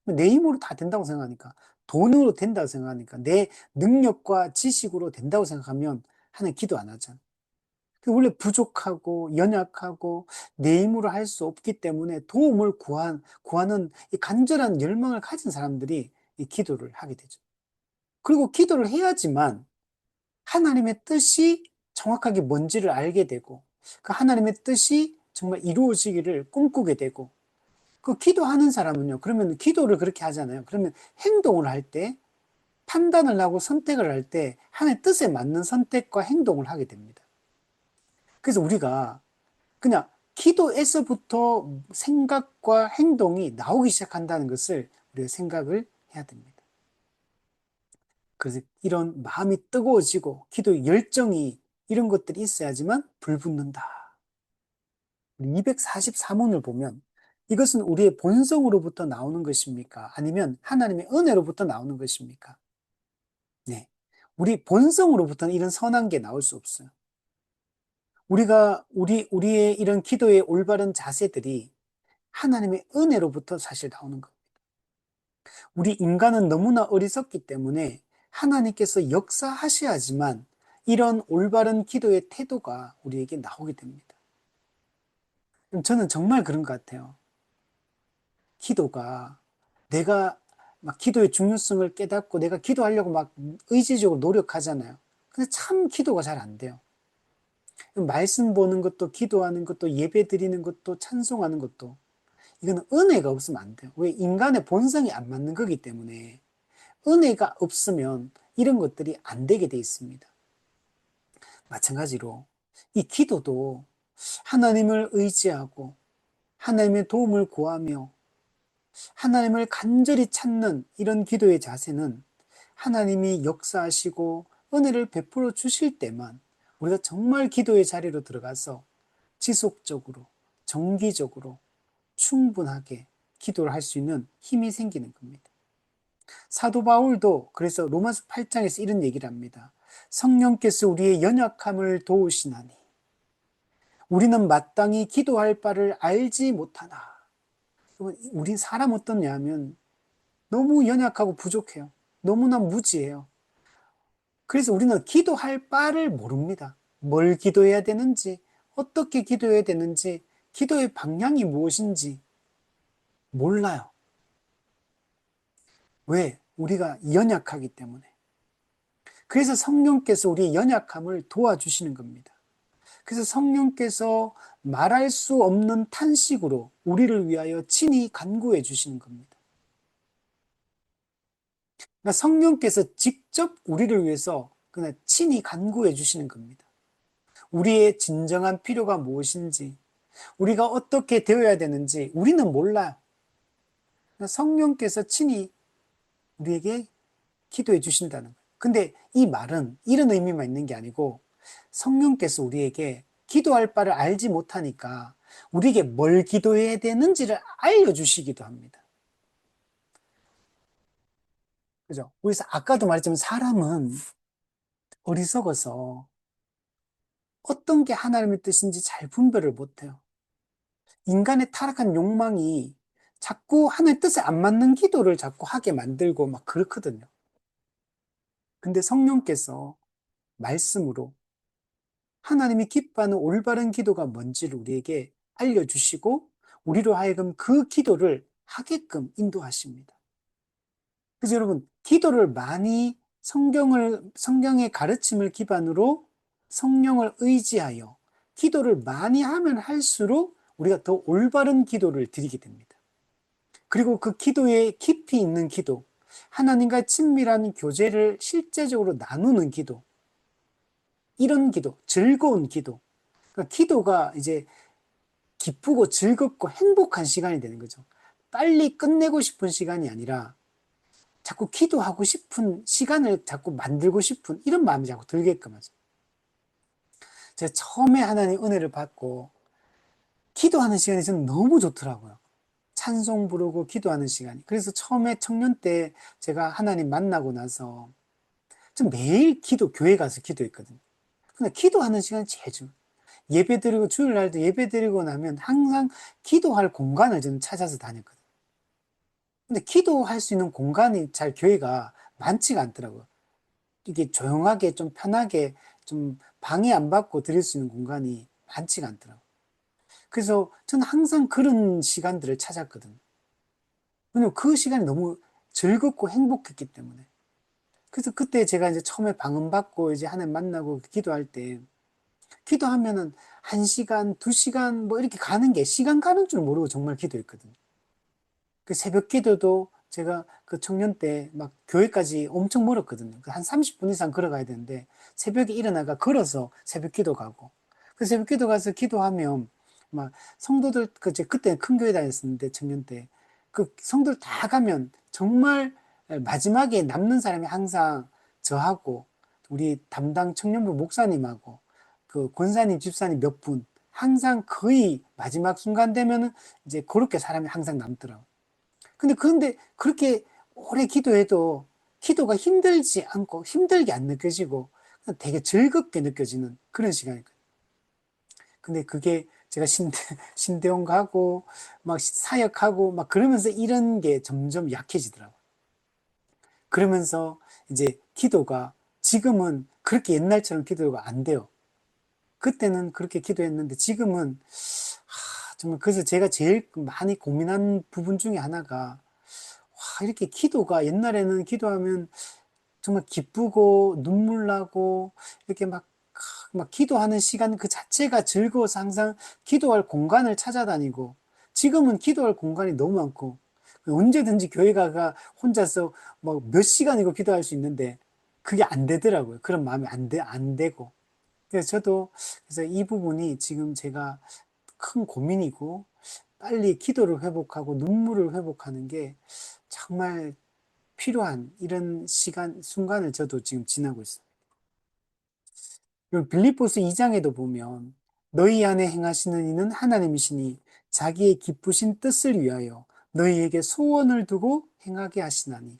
내 힘으로 다 된다고 생각하니까, 돈으로 된다고 생각하니까, 내 능력과 지식으로 된다고 생각하면 하나님 기도 안 하잖아. 원래 부족하고 연약하고 내 힘으로 할 수 없기 때문에 도움을 구하는 이 간절한 열망을 가진 사람들이 이 기도를 하게 되죠. 그리고 기도를 해야지만 하나님의 뜻이 정확하게 뭔지를 알게 되고 그 하나님의 뜻이 정말 이루어지기를 꿈꾸게 되고, 그 기도하는 사람은요, 그러면 기도를 그렇게 하잖아요. 그러면 행동을 할 때, 판단을 하고 선택을 할 때 하나님의 뜻에 맞는 선택과 행동을 하게 됩니다. 그래서 우리가 그냥 기도에서부터 생각과 행동이 나오기 시작한다는 것을 우리가 생각을 해야 됩니다. 그래서 이런 마음이 뜨거워지고 기도의 열정이 이런 것들이 있어야지만 불붙는다. 244문을 보면 이것은 우리의 본성으로부터 나오는 것입니까? 아니면 하나님의 은혜로부터 나오는 것입니까? 네. 우리 본성으로부터는 이런 선한 게 나올 수 없어요. 우리의 이런 기도의 올바른 자세들이 하나님의 은혜로부터 사실 나오는 겁니다. 우리 인간은 너무나 어리석기 때문에 하나님께서 역사하셔야지만 이런 올바른 기도의 태도가 우리에게 나오게 됩니다. 저는 정말 그런 것 같아요. 기도가 내가 막 기도의 중요성을 깨닫고 내가 기도하려고 막 의지적으로 노력하잖아요. 근데 참 기도가 잘 안 돼요. 말씀 보는 것도 기도하는 것도 예배 드리는 것도 찬송하는 것도 이거는 은혜가 없으면 안 돼요. 왜? 인간의 본성이 안 맞는 거기 때문에 은혜가 없으면 이런 것들이 안 되게 돼 있습니다. 마찬가지로 이 기도도 하나님을 의지하고 하나님의 도움을 구하며 하나님을 간절히 찾는 이런 기도의 자세는 하나님이 역사하시고 은혜를 베풀어 주실 때만 우리가 정말 기도의 자리로 들어가서 지속적으로, 정기적으로, 충분하게 기도를 할 수 있는 힘이 생기는 겁니다. 사도 바울도 그래서 로마서 8장에서 이런 얘기를 합니다. 성령께서 우리의 연약함을 도우시나니 우리는 마땅히 기도할 바를 알지 못하나. 우리 사람 어떻냐 하면 너무 연약하고 부족해요. 너무나 무지해요. 그래서 우리는 기도할 바를 모릅니다. 뭘 기도해야 되는지, 어떻게 기도해야 되는지, 기도의 방향이 무엇인지 몰라요. 왜? 우리가 연약하기 때문에. 그래서 성령께서 우리의 연약함을 도와주시는 겁니다. 그래서 성령께서 말할 수 없는 탄식으로 우리를 위하여 친히 간구해 주시는 겁니다. 그러니까 성령께서 직접 우리를 위해서 그냥 친히 간구해 주시는 겁니다. 우리의 진정한 필요가 무엇인지, 우리가 어떻게 되어야 되는지 우리는 몰라요. 성령께서 친히 우리에게 기도해 주신다는 거예요. 근데 이 말은 이런 의미만 있는 게 아니고 성령께서 우리에게 기도할 바를 알지 못하니까 우리에게 뭘 기도해야 되는지를 알려주시기도 합니다. 그죠? 그래서 아까도 말했지만 사람은 어리석어서 어떤 게 하나님의 뜻인지 잘 분별을 못해요. 인간의 타락한 욕망이 자꾸 하나님의 뜻에 안 맞는 기도를 자꾸 하게 만들고 막 그렇거든요. 근데 성령께서 말씀으로 하나님이 기뻐하는 올바른 기도가 뭔지를 우리에게 알려주시고 우리로 하여금 그 기도를 하게끔 인도하십니다. 그래서 여러분, 기도를 많이 성경의 가르침을 기반으로 성령을 의지하여 기도를 많이 하면 할수록 우리가 더 올바른 기도를 드리게 됩니다. 그리고 그 기도에 깊이 있는 기도, 하나님과 친밀한 교제를 실제적으로 나누는 기도, 이런 기도, 즐거운 기도. 그러니까 기도가 이제 기쁘고 즐겁고 행복한 시간이 되는 거죠. 빨리 끝내고 싶은 시간이 아니라 자꾸 기도하고 싶은 시간을 자꾸 만들고 싶은 이런 마음이 자꾸 들게끔 하죠. 제가 처음에 하나님 은혜를 받고 기도하는 시간이 저는 너무 좋더라고요. 찬송 부르고 기도하는 시간이. 그래서 처음에 청년 때 제가 하나님 만나고 나서 좀 매일 교회 가서 기도했거든요. 근데 기도하는 시간이 제일 중요해요. 예배 드리고 주일날도 예배 드리고 나면 항상 기도할 공간을 저는 찾아서 다녔거든요. 근데 기도할 수 있는 공간이 잘 교회가 많지가 않더라고요. 이게 조용하게 좀 편하게 좀 방해 안 받고 드릴 수 있는 공간이 많지가 않더라고요. 그래서 저는 항상 그런 시간들을 찾았거든요. 왜냐면 그 시간이 너무 즐겁고 행복했기 때문에. 그래서 그때 제가 이제 처음에 방언받고 이제 하나님 만나고 기도할 때 기도하면은 1시간, 2시간 뭐 이렇게 가는 게 시간 가는 줄 모르고 정말 기도했거든요. 그 새벽 기도도 제가 그 청년 때 막 교회까지 엄청 멀었거든요. 한 30분 이상 걸어가야 되는데 새벽에 일어나가 걸어서 새벽 기도 가고 그 새벽 기도 가서 기도하면 막 성도들 그때 큰 교회 다녔었는데 청년 때 그 성도들 다 가면 정말 마지막에 남는 사람이 항상 저하고 우리 담당 청년부 목사님하고 그 권사님 집사님 몇 분 항상 거의 마지막 순간 되면은 이제 그렇게 사람이 항상 남더라고. 근데 그렇게 오래 기도해도 기도가 힘들지 않고 힘들게 안 느껴지고 되게 즐겁게 느껴지는 그런 시간이거든요. 근데 그게 제가 신대원 가고 막 사역하고 막 그러면서 이런 게 점점 약해지더라고요. 그러면서 이제 기도가 지금은 그렇게 옛날처럼 기도가 안 돼요. 그때는 그렇게 기도했는데 지금은 정말 그래서 제가 제일 많이 고민한 부분 중에 하나가 이렇게 기도가 옛날에는 기도하면 정말 기쁘고 눈물 나고 이렇게 막 기도하는 시간 그 자체가 즐거워서 항상 기도할 공간을 찾아다니고 지금은 기도할 공간이 너무 많고 언제든지 교회 가가 혼자서 뭐 몇 시간이고 기도할 수 있는데 그게 안 되더라고요. 그런 마음이 안 되고. 그래서 저도 그래서 이 부분이 지금 제가 큰 고민이고 빨리 기도를 회복하고 눈물을 회복하는 게 정말 필요한 이런 순간을 저도 지금 지나고 있어요. 그리고 빌립보스 2장에도 보면 너희 안에 행하시는 이는 하나님이시니 자기의 기쁘신 뜻을 위하여 너희에게 소원을 두고 행하게 하시나니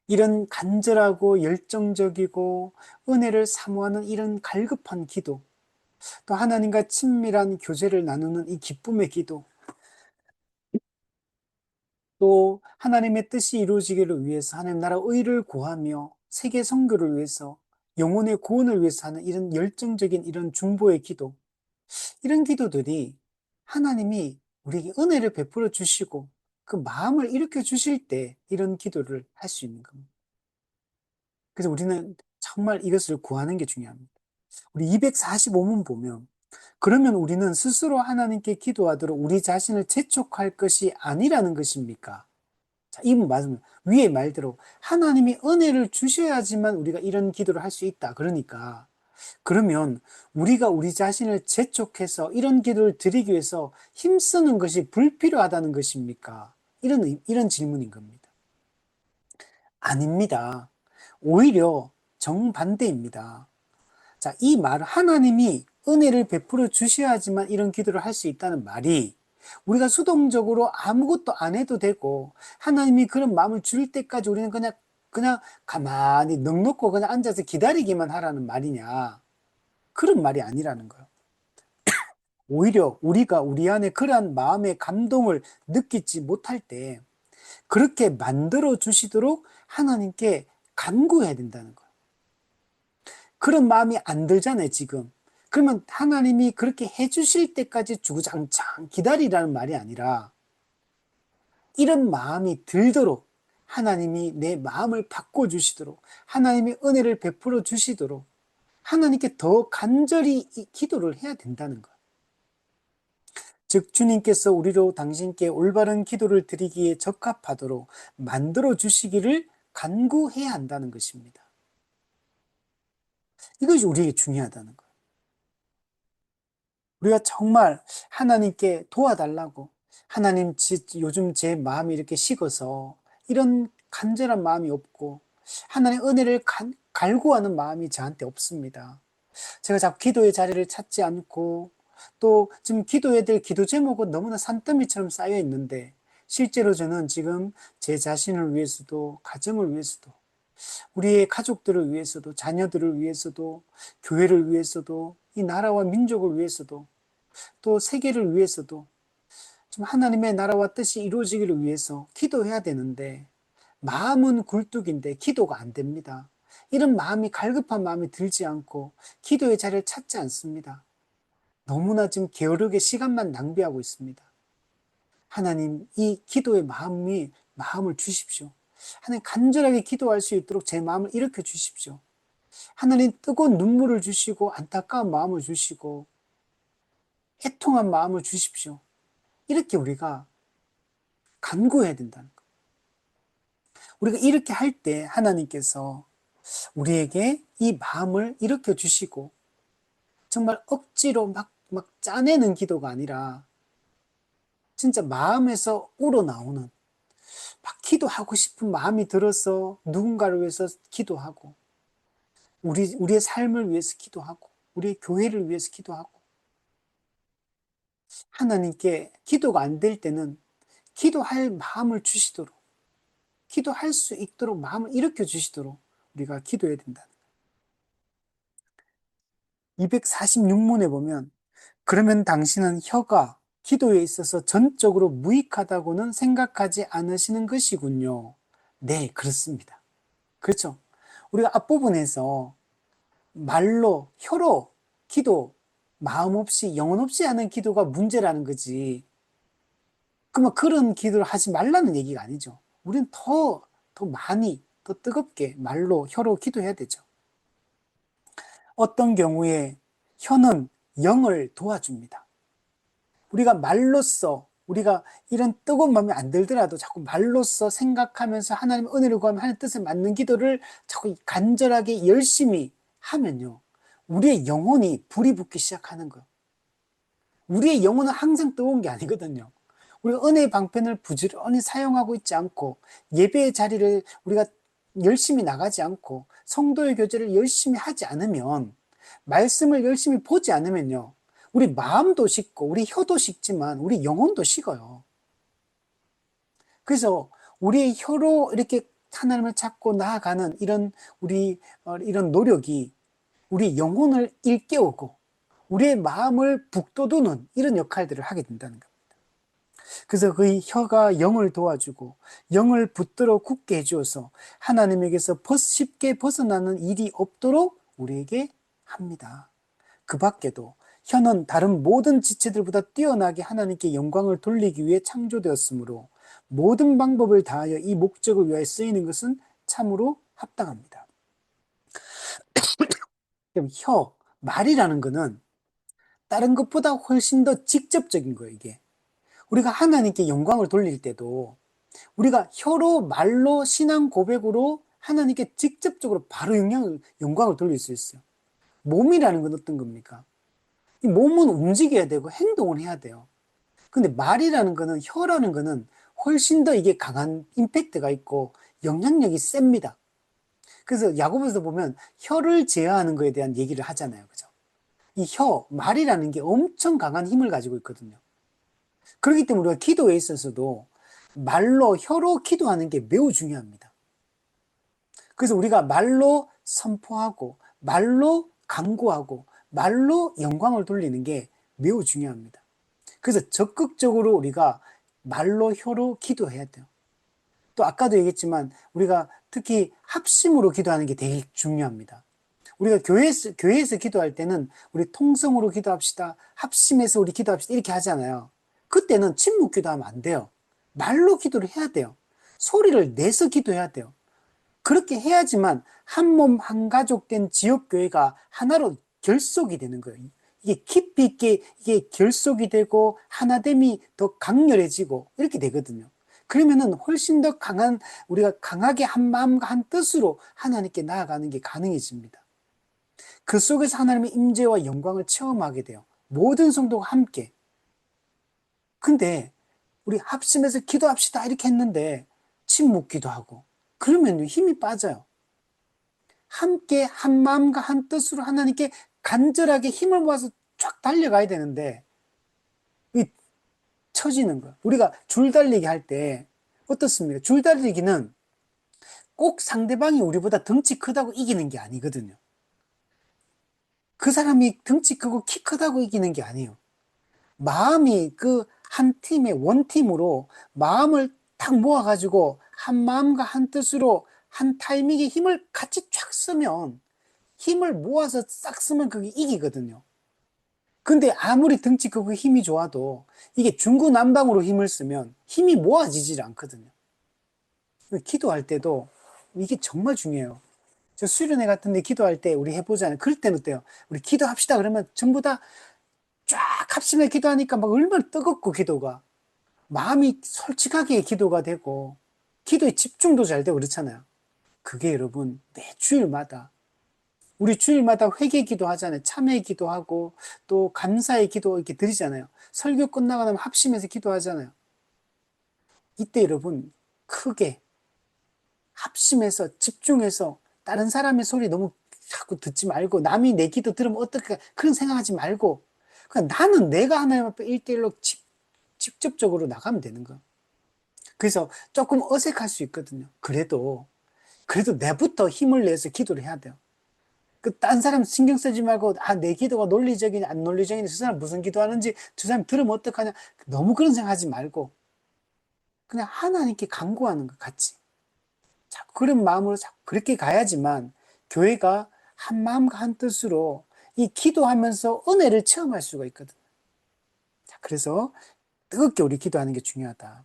이런 간절하고 열정적이고 은혜를 사모하는 이런 갈급한 기도 또 하나님과 친밀한 교제를 나누는 이 기쁨의 기도 또 하나님의 뜻이 이루어지기를 위해서 하나님 나라 의를 구하며 세계 선교를 위해서 영혼의 구원을 위해서 하는 이런 열정적인 이런 중보의 기도 이런 기도들이 하나님이 우리에게 은혜를 베풀어 주시고 그 마음을 일으켜 주실 때 이런 기도를 할 수 있는 겁니다. 그래서 우리는 정말 이것을 구하는 게 중요합니다. 우리 245문 보면 그러면 우리는 스스로 하나님께 기도하도록 우리 자신을 재촉할 것이 아니라는 것입니까? 자, 이 말씀, 위에 말대로 하나님이 은혜를 주셔야지만 우리가 이런 기도를 할 수 있다. 그러니까, 그러면 우리가 우리 자신을 재촉해서 이런 기도를 드리기 위해서 힘쓰는 것이 불필요하다는 것입니까? 이런 질문인 겁니다. 아닙니다. 오히려 정반대입니다. 자, 이 말, 하나님이 은혜를 베풀어 주셔야지만 이런 기도를 할 수 있다는 말이 우리가 수동적으로 아무것도 안 해도 되고 하나님이 그런 마음을 줄 때까지 우리는 그냥 그냥 가만히 넋 놓고 그냥 앉아서 기다리기만 하라는 말이냐. 그런 말이 아니라는 거예요. 오히려 우리가 우리 안에 그러한 마음의 감동을 느끼지 못할 때 그렇게 만들어 주시도록 하나님께 간구해야 된다는 거예요. 그런 마음이 안 들잖아요, 지금. 그러면 하나님이 그렇게 해주실 때까지 주구장창 기다리라는 말이 아니라 이런 마음이 들도록 하나님이 내 마음을 바꿔주시도록 하나님이 은혜를 베풀어 주시도록 하나님께 더 간절히 이 기도를 해야 된다는 거예요. 즉 주님께서 우리로 당신께 올바른 기도를 드리기에 적합하도록 만들어 주시기를 간구해야 한다는 것입니다. 이것이 우리에게 중요하다는 거예요. 우리가 정말 하나님께 도와달라고 하나님 요즘 제 마음이 이렇게 식어서 이런 간절한 마음이 없고 하나님의 은혜를 갈구하는 마음이 저한테 없습니다. 제가 자꾸 기도의 자리를 찾지 않고 또 지금 기도해야 될 기도 제목은 너무나 산더미처럼 쌓여 있는데 실제로 저는 지금 제 자신을 위해서도 가정을 위해서도 우리의 가족들을 위해서도 자녀들을 위해서도 교회를 위해서도 이 나라와 민족을 위해서도 또 세계를 위해서도 좀 하나님의 나라와 뜻이 이루어지기를 위해서 기도해야 되는데 마음은 굴뚝인데 기도가 안 됩니다. 이런 마음이 갈급한 마음이 들지 않고 기도의 자리를 찾지 않습니다. 너무나 지금 게으르게 시간만 낭비하고 있습니다. 하나님 이 기도의 마음을 주십시오. 하나님 간절하게 기도할 수 있도록 제 마음을 일으켜 주십시오. 하나님 뜨거운 눈물을 주시고 안타까운 마음을 주시고 애통한 마음을 주십시오. 이렇게 우리가 간구해야 된다는 거예요. 우리가 이렇게 할 때 하나님께서 우리에게 이 마음을 일으켜 주시고 정말 억지로 막 짜내는 기도가 아니라 진짜 마음에서 우러나오는 막 기도하고 싶은 마음이 들어서 누군가를 위해서 기도하고 우리의 삶을 위해서 기도하고 우리의 교회를 위해서 기도하고 하나님께 기도가 안 될 때는 기도할 마음을 주시도록 기도할 수 있도록 마음을 일으켜 주시도록 우리가 기도해야 된다. 246문에 보면 그러면 당신은 혀가 기도에 있어서 전적으로 무익하다고는 생각하지 않으시는 것이군요. 네, 그렇습니다. 그렇죠. 우리가 앞부분에서 말로, 혀로 기도, 마음 없이, 영혼 없이 하는 기도가 문제라는 거지. 그러면 그런 기도를 하지 말라는 얘기가 아니죠. 우리는 더 많이, 더 뜨겁게 말로, 혀로 기도해야 되죠. 어떤 경우에 혀는 영을 도와줍니다. 우리가 말로써 우리가 이런 뜨거운 마음이 안 들더라도 자꾸 말로써 생각하면서 하나님의 은혜를 구하며 하나님의 뜻에 맞는 기도를 자꾸 간절하게 열심히 하면요. 우리의 영혼이 불이 붙기 시작하는 거예요. 우리의 영혼은 항상 뜨거운 게 아니거든요. 우리가 은혜의 방편을 부지런히 사용하고 있지 않고 예배의 자리를 우리가 열심히 나가지 않고 성도의 교제를 열심히 하지 않으면 말씀을 열심히 보지 않으면요. 우리 마음도 식고 우리 혀도 식지만 우리 영혼도 식어요. 그래서 우리의 혀로 이렇게 하나님을 찾고 나아가는 이런 노력이 우리 영혼을 일깨우고 우리의 마음을 북돋우는 이런 역할들을 하게 된다는 겁니다. 그래서 그 혀가 영을 도와주고 영을 붙들어 굳게 해주어서 하나님에게서 쉽게 벗어나는 일이 없도록 우리에게 합니다. 그 밖에도 혀는 다른 모든 지체들보다 뛰어나게 하나님께 영광을 돌리기 위해 창조되었으므로 모든 방법을 다하여 이 목적을 위하여 쓰이는 것은 참으로 합당합니다. 말이라는 것은 다른 것보다 훨씬 더 직접적인 거예요, 이게. 우리가 하나님께 영광을 돌릴 때도 우리가 혀로, 말로, 신앙 고백으로 하나님께 직접적으로 바로 영광을 돌릴 수 있어요. 몸이라는 건 어떤 겁니까? 이 몸은 움직여야 되고 행동을 해야 돼요. 근데 말이라는 거는, 혀라는 거는 훨씬 더 이게 강한 임팩트가 있고 영향력이 셉니다. 그래서 야고보에서 보면 혀를 제어하는 것에 대한 얘기를 하잖아요. 그죠? 이 말이라는 게 엄청 강한 힘을 가지고 있거든요. 그렇기 때문에 우리가 기도에 있어서도 말로, 혀로 기도하는 게 매우 중요합니다. 그래서 우리가 말로 선포하고, 말로 강구하고, 말로 영광을 돌리는 게 매우 중요합니다. 그래서 적극적으로 우리가 말로, 혀로 기도해야 돼요. 또 아까도 얘기했지만 우리가 특히 합심으로 기도하는 게 되게 중요합니다. 우리가 교회에서 기도할 때는 우리 통성으로 기도합시다. 합심해서 우리 기도합시다. 이렇게 하잖아요. 그때는 침묵 기도하면 안 돼요. 말로 기도를 해야 돼요. 소리를 내서 기도해야 돼요. 그렇게 해야지만 한 몸, 한 가족 된 지역교회가 하나로 결속이 되는 거예요. 이게 깊이 있게 이게 결속이 되고 하나됨이 더 강렬해지고 이렇게 되거든요. 그러면은 훨씬 더 강한, 우리가 강하게 한 마음과 한 뜻으로 하나님께 나아가는 게 가능해집니다. 그 속에서 하나님의 임재와 영광을 체험하게 돼요. 모든 성도가 함께. 근데 우리 합심해서 기도합시다 이렇게 했는데 침묵 기도하고 그러면 힘이 빠져요. 함께 한 마음과 한 뜻으로 하나님께 간절하게 힘을 모아서 쫙 달려가야 되는데 이 처지는 거예요. 우리가 줄달리기 할 때 어떻습니까? 줄달리기는 꼭 상대방이 우리보다 덩치 크다고 이기는 게 아니거든요. 그 사람이 덩치 크고 키 크다고 이기는 게 아니에요. 마음이 그 한 팀의 원팀으로 마음을 딱 모아가지고 한 마음과 한 뜻으로 한 타이밍에 힘을 같이 쫙 쓰면 힘을 모아서 싹 쓰면 그게 이기거든요. 근데 아무리 덩치 크고 힘이 좋아도 이게 중구난방으로 힘을 쓰면 힘이 모아지질 않거든요. 기도할 때도 이게 정말 중요해요. 저 수련회 같은 데 기도할 때 우리 해보잖아요. 그럴 때는 어때요? 우리 기도합시다 그러면 전부 다 쫙 합심해 기도하니까 막 얼마나 뜨겁고 기도가 마음이 솔직하게 기도가 되고 기도에 집중도 잘 되고 그렇잖아요. 그게 여러분 매 주일마다 우리 주일마다 회개 기도하잖아요. 참회 기도하고 또 감사의 기도 이렇게 드리잖아요. 설교 끝나고 나면 합심해서 기도하잖아요. 이때 여러분 크게 합심해서 집중해서 다른 사람의 소리 너무 자꾸 듣지 말고 남이 내 기도 들으면 어떨까 그런 생각하지 말고 그냥 나는 내가 하나님 앞에 1대1로 직접적으로 나가면 되는 거예요. 그래서 조금 어색할 수 있거든요. 그래도 내부터 힘을 내서 기도를 해야 돼요. 딴 사람 신경 쓰지 말고, 내 기도가 논리적이냐, 안 논리적이냐, 저 사람 무슨 기도하는지, 저 사람 들으면 어떡하냐. 너무 그런 생각 하지 말고, 그냥 하나님께 간구하는 것 같이. 자꾸 그런 마음으로 자꾸 그렇게 가야지만, 교회가 한 마음과 한 뜻으로 이 기도하면서 은혜를 체험할 수가 있거든. 자, 그래서 뜨겁게 우리 기도하는 게 중요하다.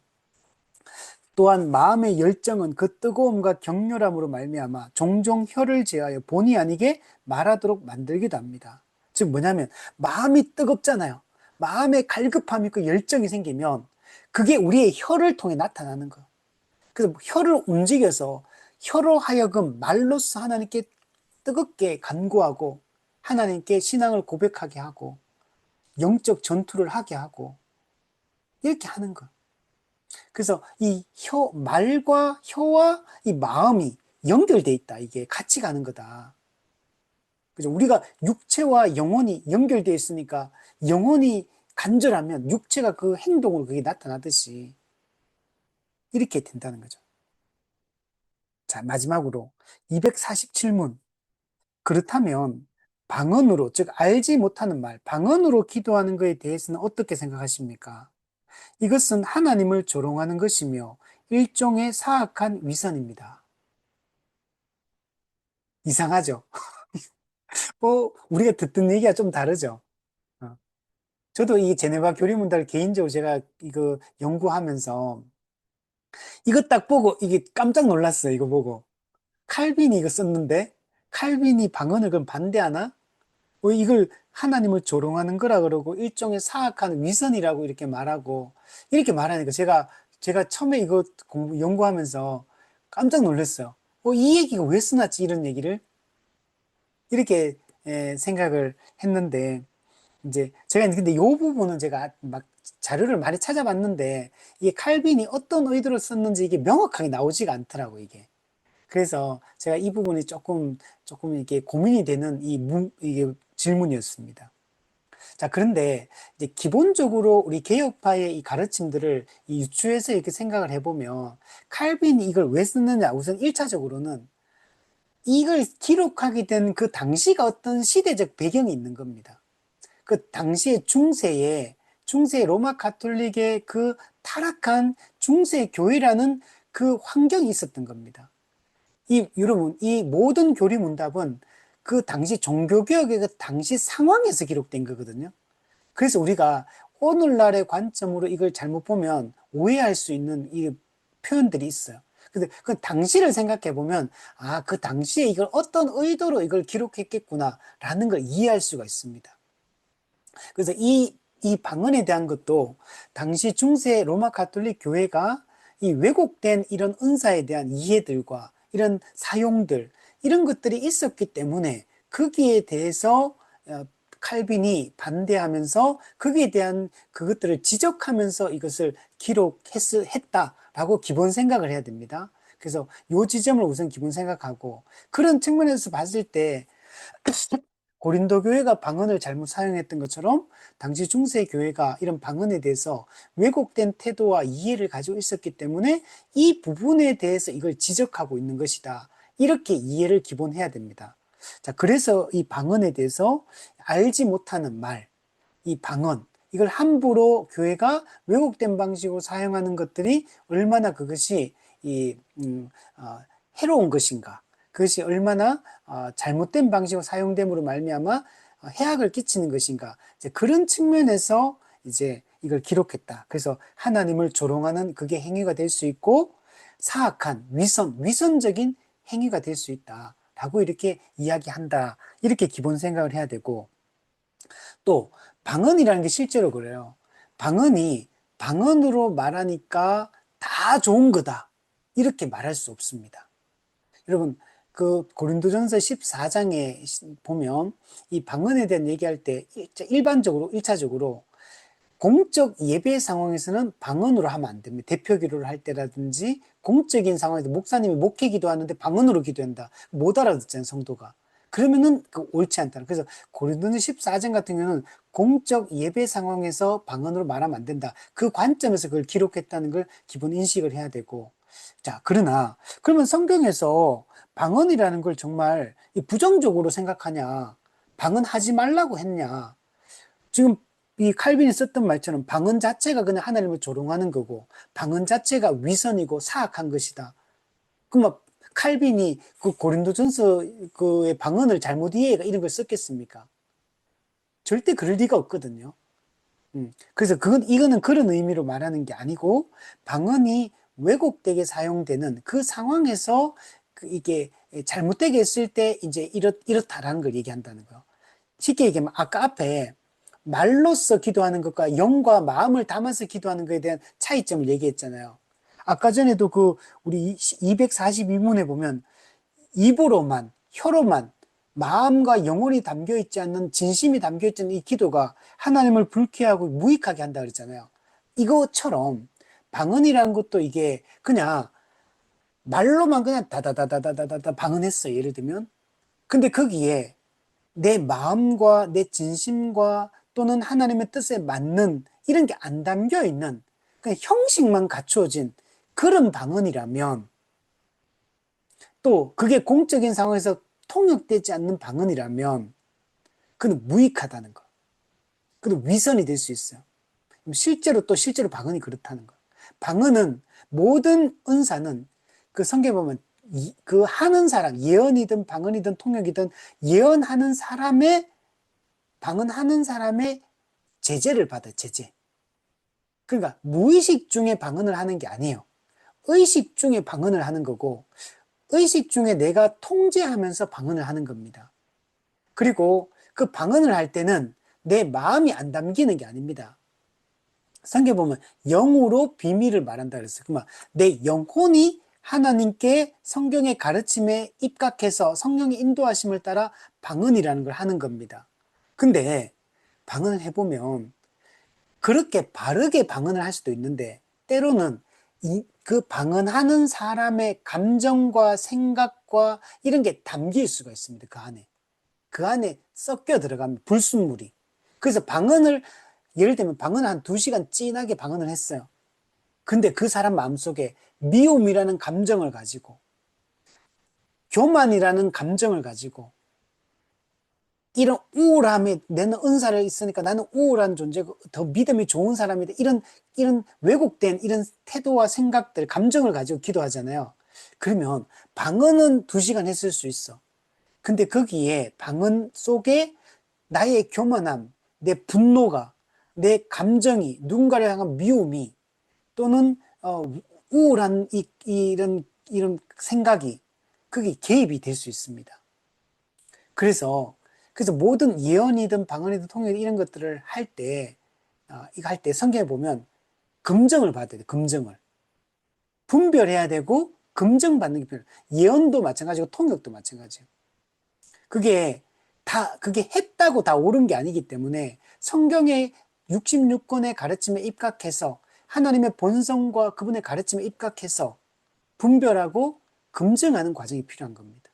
또한 마음의 열정은 그 뜨거움과 격렬함으로 말미암아 종종 혀를 제하여 본의 아니게 말하도록 만들기도 합니다. 즉 뭐냐면 마음이 뜨겁잖아요. 마음에 갈급함이 있고 열정이 생기면 그게 우리의 혀를 통해 나타나는 거예요. 그래서 혀를 움직여서 혀로 하여금 말로써 하나님께 뜨겁게 간구하고 하나님께 신앙을 고백하게 하고 영적 전투를 하게 하고 이렇게 하는 거예요. 그래서 이 말과 혀와 이 마음이 연결돼 있다. 이게 같이 가는 거다. 그죠? 우리가 육체와 영혼이 연결되어 있으니까 영혼이 간절하면 육체가 그 행동으로 그게 나타나듯이 이렇게 된다는 거죠. 자, 마지막으로 247문. 그렇다면 방언으로, 즉 알지 못하는 말, 방언으로 기도하는 것에 대해서는 어떻게 생각하십니까? 이것은 하나님을 조롱하는 것이며 일종의 사악한 위선입니다. 이상하죠? 우리가 듣던 얘기가 좀 다르죠? 어. 저도 이 제네바 교리문답을 개인적으로 제가 이거 연구하면서 이거 딱 보고 이게 깜짝 놀랐어요. 이거 보고. 칼빈이 이거 썼는데 칼빈이 방언을 그럼 반대하나? 이걸 하나님을 조롱하는 거라 그러고 일종의 사악한 위선이라고 이렇게 말하고 이렇게 말하니까 제가 처음에 이거 연구하면서 깜짝 놀랐어요. 이 얘기가 왜 써놨지 이런 얘기를 이렇게 생각을 했는데 이제 제가 근데 이 부분은 제가 막 자료를 많이 찾아봤는데 이게 칼빈이 어떤 의도로 썼는지 이게 명확하게 나오지가 않더라고 이게. 그래서 제가 이 부분이 조금 이게 고민이 되는 이게 질문이었습니다. 자, 그런데 이제 기본적으로 우리 개혁파의 이 가르침들을 이 유추해서 이렇게 생각을 해보면 칼빈이 이걸 왜 썼느냐? 우선 1차적으로는 이걸 기록하게 된 그 당시가 어떤 시대적 배경이 있는 겁니다. 그 당시에 중세 로마 가톨릭의 그 타락한 중세 교회라는 그 환경이 있었던 겁니다. 여러분, 이 모든 교리문답은 그 당시 종교개혁의 그 당시 상황에서 기록된 거거든요. 그래서 우리가 오늘날의 관점으로 이걸 잘못 보면 오해할 수 있는 이 표현들이 있어요. 근데 그 당시를 생각해 보면, 아, 그 당시에 이걸 어떤 의도로 이걸 기록했겠구나라는 걸 이해할 수가 있습니다. 그래서 이 방언에 대한 것도 당시 중세 로마 가톨릭 교회가 이 왜곡된 이런 은사에 대한 이해들과 이런 사용들, 이런 것들이 있었기 때문에 거기에 대해서 칼빈이 반대하면서 거기에 대한 그것들을 지적하면서 이것을 기록했다라고 기본 생각을 해야 됩니다. 그래서 요 지점을 우선 기본 생각하고, 그런 측면에서 봤을 때 고린도 교회가 방언을 잘못 사용했던 것처럼 당시 중세 교회가 이런 방언에 대해서 왜곡된 태도와 이해를 가지고 있었기 때문에 이 부분에 대해서 이걸 지적하고 있는 것이다. 이렇게 이해를 기본해야 됩니다. 자, 그래서 이 방언에 대해서 알지 못하는 말, 이 방언, 이걸 함부로 교회가 왜곡된 방식으로 사용하는 것들이 얼마나 그것이 이 해로운 것인가, 그것이 얼마나 잘못된 방식으로 사용됨으로 말미암아 해악을 끼치는 것인가, 이제 그런 측면에서 이제 이걸 기록했다. 그래서 하나님을 조롱하는 그게 행위가 될 수 있고, 사악한 위선적인 행위가 될 수 있다라고 이렇게 이야기한다. 이렇게 기본 생각을 해야 되고, 또 방언이라는 게 실제로 그래요. 방언으로 말하니까 다 좋은 거다, 이렇게 말할 수 없습니다. 여러분, 그 고린도전서 14장에 보면 이 방언에 대한 얘기할 때 일반적으로 1차적으로 공적 예배 상황에서는 방언으로 하면 안 됩니다. 대표 기도를 할 때라든지 공적인 상황에서 목사님이 목회 기도하는데 방언으로 기도한다. 못 알아듣잖아요, 성도가. 그러면은 그 옳지 않다. 그래서 고린도전 14장 같은 경우는 공적 예배 상황에서 방언으로 말하면 안 된다. 그 관점에서 그걸 기록했다는 걸 기본 인식을 해야 되고. 자, 그러면 성경에서 방언이라는 걸 정말 부정적으로 생각하냐? 방언하지 말라고 했냐? 지금 이 칼빈이 썼던 말처럼 방언 자체가 그냥 하나님을 조롱하는 거고, 방언 자체가 위선이고 사악한 것이다. 그럼 칼빈이 그 고린도전서 그의 방언을 잘못 이해가 이런 걸 썼겠습니까? 절대 그럴 리가 없거든요. 그래서 이거는 그런 의미로 말하는 게 아니고, 방언이 왜곡되게 사용되는 그 상황에서 이게 잘못되게 했을 때 이제 이렇다라는 걸 얘기한다는 거예요. 쉽게 얘기하면 아까 앞에 말로써 기도하는 것과 영과 마음을 담아서 기도하는 것에 대한 차이점을 얘기했잖아요. 아까 전에도 우리 242문에 보면 입으로만, 혀로만, 마음과 영혼이 담겨 있지 않는, 진심이 담겨 있지 않는 이 기도가 하나님을 불쾌하고 무익하게 한다 그랬잖아요. 이것처럼 방언이라는 것도 이게 그냥 말로만 그냥 다다다다다다다 방언했어요, 예를 들면. 근데 거기에 내 마음과 내 진심과 또는 하나님의 뜻에 맞는 이런 게 안 담겨 있는, 그냥 형식만 갖추어진 그런 방언이라면, 또 그게 공적인 상황에서 통역되지 않는 방언이라면 그는 무익하다는 거. 그는 위선이 될 수 있어요. 실제로 방언이 그렇다는 거. 방언은, 모든 은사는 그 성경에 보면 그 하는 사람, 예언이든 방언이든 통역이든 방언하는 사람의 제재를 받아요, 제재. 그러니까 무의식 중에 방언을 하는 게 아니에요. 의식 중에 방언을 하는 거고, 의식 중에 내가 통제하면서 방언을 하는 겁니다. 그리고 그 방언을 할 때는 내 마음이 안 담기는 게 아닙니다. 성경 보면 영으로 비밀을 말한다 그랬어요. 그러면 내 영혼이 하나님께 성경의 가르침에 입각해서 성령의 인도하심을 따라 방언이라는 걸 하는 겁니다. 근데 방언을 해보면 그렇게 바르게 방언을 할 수도 있는데, 때로는 그 방언하는 사람의 감정과 생각과 이런 게 담길 수가 있습니다. 그 안에 섞여 들어가면 불순물이. 그래서 예를 들면 방언을 한 2시간 찐하게 방언을 했어요. 근데 그 사람 마음속에 미움이라는 감정을 가지고 교만이라는 감정을 가지고 이런 우울함에 내는 은사를 있으니까 나는 우울한 존재고 더 믿음이 좋은 사람이다. 이런 왜곡된 이런 태도와 생각들, 감정을 가지고 기도하잖아요. 그러면 방언은 2시간 했을 수 있어. 근데 거기에 방언 속에 나의 교만함, 내 분노가, 내 감정이, 누군가를 향한 미움이 또는 우울한 이런 생각이 그게 개입이 될 수 있습니다. 그래서 모든 예언이든 방언이든 통역 이런 것들을 할 때, 이거 할 때 성경에 보면 검증을 받아야 돼, 검증을. 분별해야 되고, 검증받는 게 필요해요. 예언도 마찬가지고, 통역도 마찬가지예요. 그게 했다고 다 옳은 게 아니기 때문에 성경의 66권의 가르침에 입각해서 하나님의 본성과 그분의 가르침에 입각해서 분별하고 검증하는 과정이 필요한 겁니다.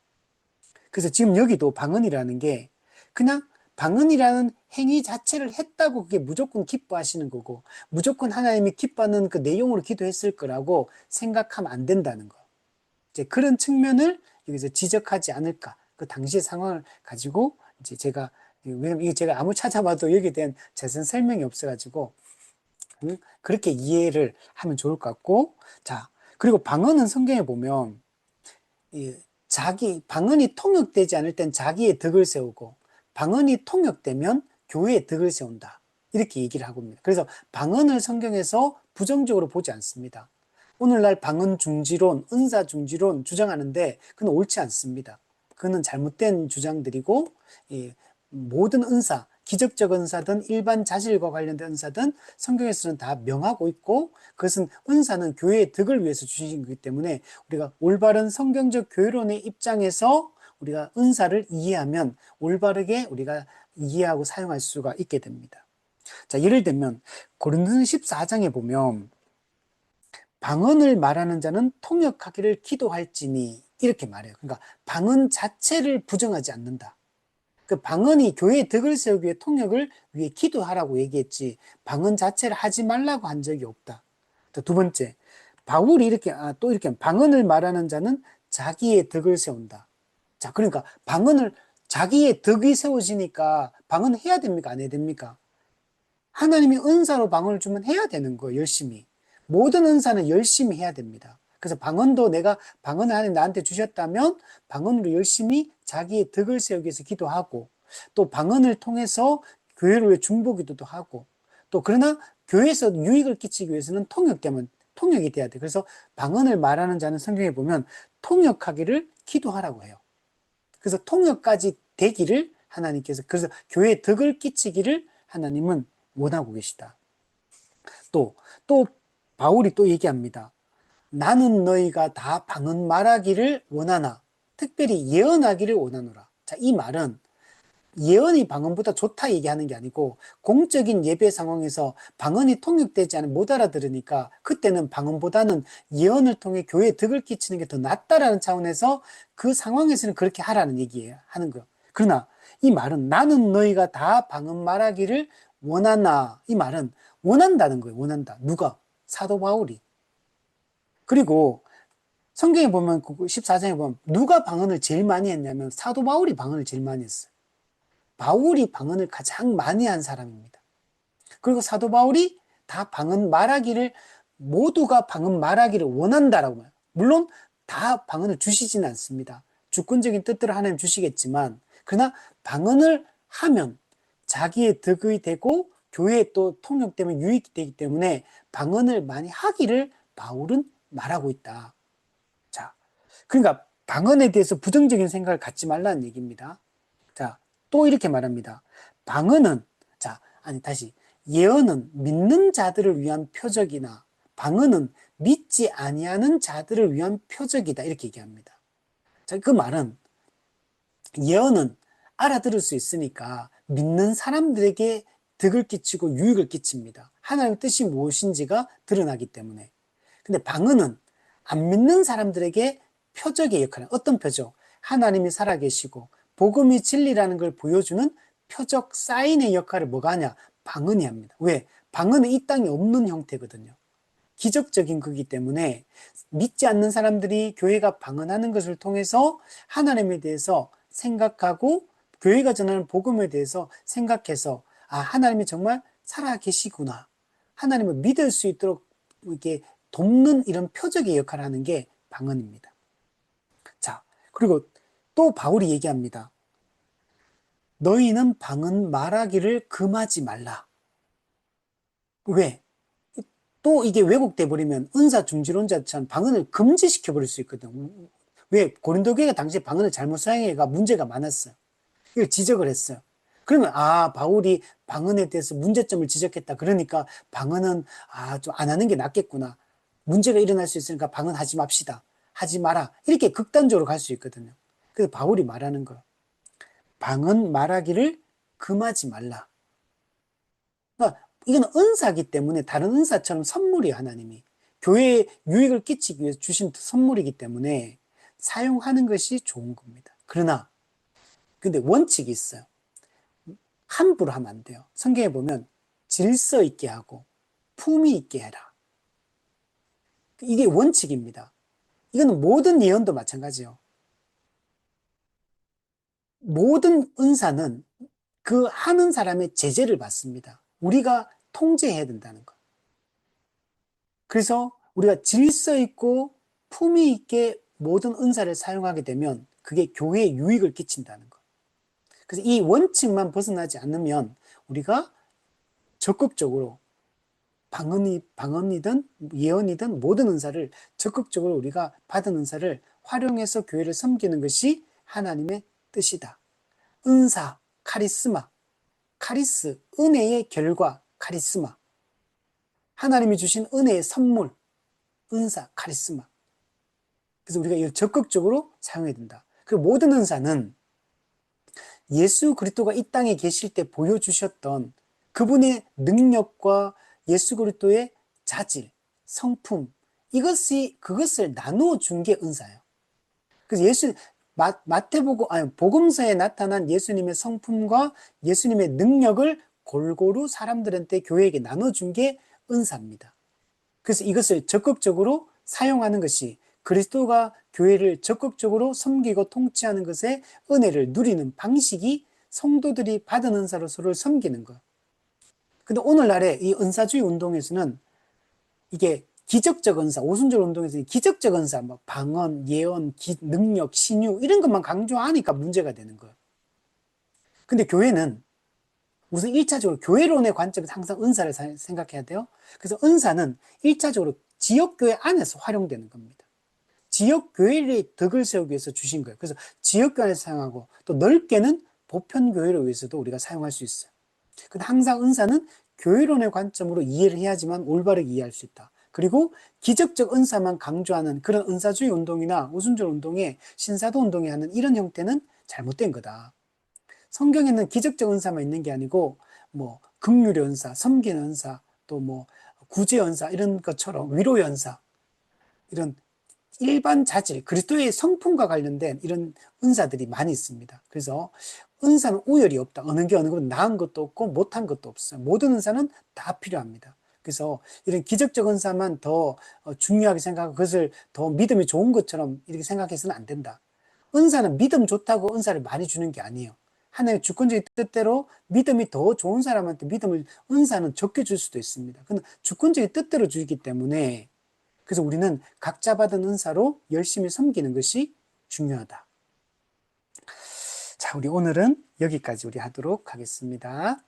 그래서 지금 여기도 방언이라는 게 그냥 방언이라는 행위 자체를 했다고 그게 무조건 기뻐하시는 거고 무조건 하나님이 기뻐하는 그 내용으로 기도했을 거라고 생각하면 안 된다는 거. 이제 그런 측면을 여기서 지적하지 않을까. 그 당시의 상황을 가지고 이제 왜냐면 이게 제가 아무리 찾아봐도 여기에 대한 자세한 설명이 없어가지고 그렇게 이해를 하면 좋을 것 같고, 자, 그리고 방언은 성경에 보면 방언이 통역되지 않을 땐 자기의 덕을 세우고 방언이 통역되면 교회의 덕을 세운다. 이렇게 얘기를 하고 있습니다. 그래서 방언을 성경에서 부정적으로 보지 않습니다. 오늘날 방언 중지론, 은사 중지론 주장하는데 그건 옳지 않습니다. 그거는 잘못된 주장들이고 모든 은사, 기적적 은사든 일반 자질과 관련된 은사든 성경에서는 다 명하고 있고 그것은 은사는 교회의 덕을 위해서 주신 거기 때문에 우리가 올바른 성경적 교회론의 입장에서 우리가 은사를 이해하면 올바르게 우리가 이해하고 사용할 수가 있게 됩니다. 자, 예를 들면 고린도서 14장에 보면 방언을 말하는 자는 통역하기를 기도할지니 이렇게 말해요. 그러니까 방언 자체를 부정하지 않는다. 그 방언이 교회의 덕을 세우기 위해 통역을 위해 기도하라고 얘기했지 방언 자체를 하지 말라고 한 적이 없다. 또 2번째, 바울이 또 이렇게 방언을 말하는 자는 자기의 덕을 세운다. 자, 그러니까 자기의 덕이 세워지니까 방언 해야 됩니까? 안 해야 됩니까? 하나님이 은사로 방언을 주면 해야 되는 거예요. 열심히. 모든 은사는 열심히 해야 됩니다. 그래서 방언도 내가 방언을 하나님 나한테 주셨다면 방언으로 열심히 자기의 덕을 세우기 위해서 기도하고 또 방언을 통해서 교회를 중보기도도 하고 또 그러나 교회에서 유익을 끼치기 위해서는 통역이 돼야 돼. 그래서 방언을 말하는 자는 성경에 보면 통역하기를 기도하라고 해요. 그래서 통역까지 되기를 하나님께서 그래서 교회에 덕을 끼치기를 하나님은 원하고 계시다. 또 바울이 또 얘기합니다. 나는 너희가 다 방언 말하기를 원하나 특별히 예언하기를 원하노라. 자, 이 말은 예언이 방언보다 좋다 얘기하는 게 아니고 공적인 예배 상황에서 방언이 통역되지 않으면 못 알아들으니까 그때는 방언보다는 예언을 통해 교회에 덕을 끼치는 게 더 낫다라는 차원에서 그 상황에서는 그렇게 하라는 얘기예요. 하는 거예요. 그러나 이 말은 나는 너희가 다 방언 말하기를 원하나 이 말은 원한다는 거예요. 원한다. 누가? 사도 바울이. 그리고 성경에 보면 14장에 보면 누가 방언을 제일 많이 했냐면 사도 바울이 방언을 제일 많이 했어요. 바울이 방언을 가장 많이 한 사람입니다. 그리고 사도 바울이 다 모두가 방언 말하기를 원한다라고 말해요. 물론 다 방언을 주시지는 않습니다. 주권적인 뜻대로 하나님 주시겠지만 그러나 방언을 하면 자기의 덕이 되고 교회에 또 통역되면 유익이 되기 때문에 방언을 많이 하기를 바울은 말하고 있다. 자, 그러니까 방언에 대해서 부정적인 생각을 갖지 말라는 얘기입니다. 자, 또 이렇게 말합니다. 예언은 믿는 자들을 위한 표적이나 방언은 믿지 아니하는 자들을 위한 표적이다. 이렇게 얘기합니다. 자, 그 말은 예언은 알아들을 수 있으니까 믿는 사람들에게 덕을 끼치고 유익을 끼칩니다. 하나님의 뜻이 무엇인지가 드러나기 때문에. 근데 방언은 안 믿는 사람들에게 표적의 역할은 어떤 표적? 하나님이 살아계시고 복음이 진리라는 걸 보여주는 표적 사인의 역할을 뭐가 하냐? 방언이 합니다. 왜? 방언은 이 땅에 없는 형태거든요. 기적적인 거기 때문에 믿지 않는 사람들이 교회가 방언하는 것을 통해서 하나님에 대해서 생각하고 교회가 전하는 복음에 대해서 생각해서 하나님이 정말 살아 계시구나. 하나님을 믿을 수 있도록 이렇게 돕는 이런 표적의 역할을 하는 게 방언입니다. 자, 그리고 또 바울이 얘기합니다. 너희는 방언 말하기를 금하지 말라. 왜? 또 이게 왜곡돼 버리면 은사 중지론자처럼 방언을 금지시켜 버릴 수 있거든. 왜? 고린도 교회가 당시에 방언을 잘못 사용해가 문제가 많았어요. 이걸 지적을 했어요. 그러면 바울이 방언에 대해서 문제점을 지적했다. 그러니까 방언은 좀 안 하는 게 낫겠구나. 문제가 일어날 수 있으니까 방언하지 맙시다. 하지 마라. 이렇게 극단적으로 갈 수 있거든요. 그래서 바울이 말하는 거. 방언 말하기를 금하지 말라. 그러니까 이건 은사기 때문에 다른 은사처럼 선물이에요, 하나님이. 교회에 유익을 끼치기 위해서 주신 선물이기 때문에 사용하는 것이 좋은 겁니다. 그러나 근데 원칙이 있어요. 함부로 하면 안 돼요. 성경에 보면 질서 있게 하고 품위 있게 해라. 이게 원칙입니다. 이거는 모든 예언도 마찬가지예요. 모든 은사는 그 하는 사람의 제재를 받습니다. 우리가 통제해야 된다는 거. 그래서 우리가 질서 있고 품위 있게 모든 은사를 사용하게 되면 그게 교회에 유익을 끼친다는 거. 그래서 이 원칙만 벗어나지 않으면 우리가 적극적으로 방언이든 예언이든 모든 은사를 적극적으로 우리가 받은 은사를 활용해서 교회를 섬기는 것이 하나님의 뜻이다. 은사, 카리스마, 카리스, 은혜의 결과, 카리스마. 하나님이 주신 은혜의 선물, 은사, 카리스마. 그래서 우리가 이걸 적극적으로 사용해야 된다. 그 모든 은사는 예수 그리스도가 이 땅에 계실 때 보여주셨던 그분의 능력과 예수 그리스도의 자질, 성품, 그것을 나누어 준 게 은사예요. 그래서 복음서에 나타난 예수님의 성품과 예수님의 능력을 골고루 사람들한테 교회에게 나눠준 게 은사입니다. 그래서 이것을 적극적으로 사용하는 것이 그리스도가 교회를 적극적으로 섬기고 통치하는 것에 은혜를 누리는 방식이 성도들이 받은 은사로 서로를 섬기는 것. 근데 오늘날의 이 은사주의 운동에서는 이게 기적적 은사, 오순절 운동에서는 기적적 은사, 뭐 방언, 예언, 능력, 신유 이런 것만 강조하니까 문제가 되는 거예요. 근데 교회는 우선 1차적으로 교회론의 관점에서 항상 은사를 생각해야 돼요. 그래서 은사는 1차적으로 지역교회 안에서 활용되는 겁니다. 지역교회의 덕을 세우기 위해서 주신 거예요. 그래서 지역교회 안에서 사용하고 또 넓게는 보편교회를 위해서도 우리가 사용할 수 있어요. 근데 항상 은사는 교회론의 관점으로 이해를 해야지만 올바르게 이해할 수 있다. 그리고 기적적 은사만 강조하는 그런 은사주의 운동이나 오순절 운동에 신사도 운동에 하는 이런 형태는 잘못된 거다. 성경에는 기적적 은사만 있는 게 아니고 뭐 긍휼의 은사, 섬기는 은사, 또 뭐 구제 은사 이런 것처럼 위로의 은사 이런 일반 자질, 그리스도의 성품과 관련된 이런 은사들이 많이 있습니다. 그래서 은사는 우열이 없다. 어느 게 어느 것 나은 것도 없고 못한 것도 없어요. 모든 은사는 다 필요합니다. 그래서 이런 기적적 은사만 더 중요하게 생각하고 그것을 더 믿음이 좋은 것처럼 이렇게 생각해서는 안 된다. 은사는 믿음 좋다고 은사를 많이 주는 게 아니에요. 하나님의 주권적인 뜻대로 믿음이 더 좋은 사람한테 은사는 적게 줄 수도 있습니다. 근데 주권적인 뜻대로 주기 때문에 그래서 우리는 각자 받은 은사로 열심히 섬기는 것이 중요하다. 자, 우리 오늘은 여기까지 우리 하도록 하겠습니다.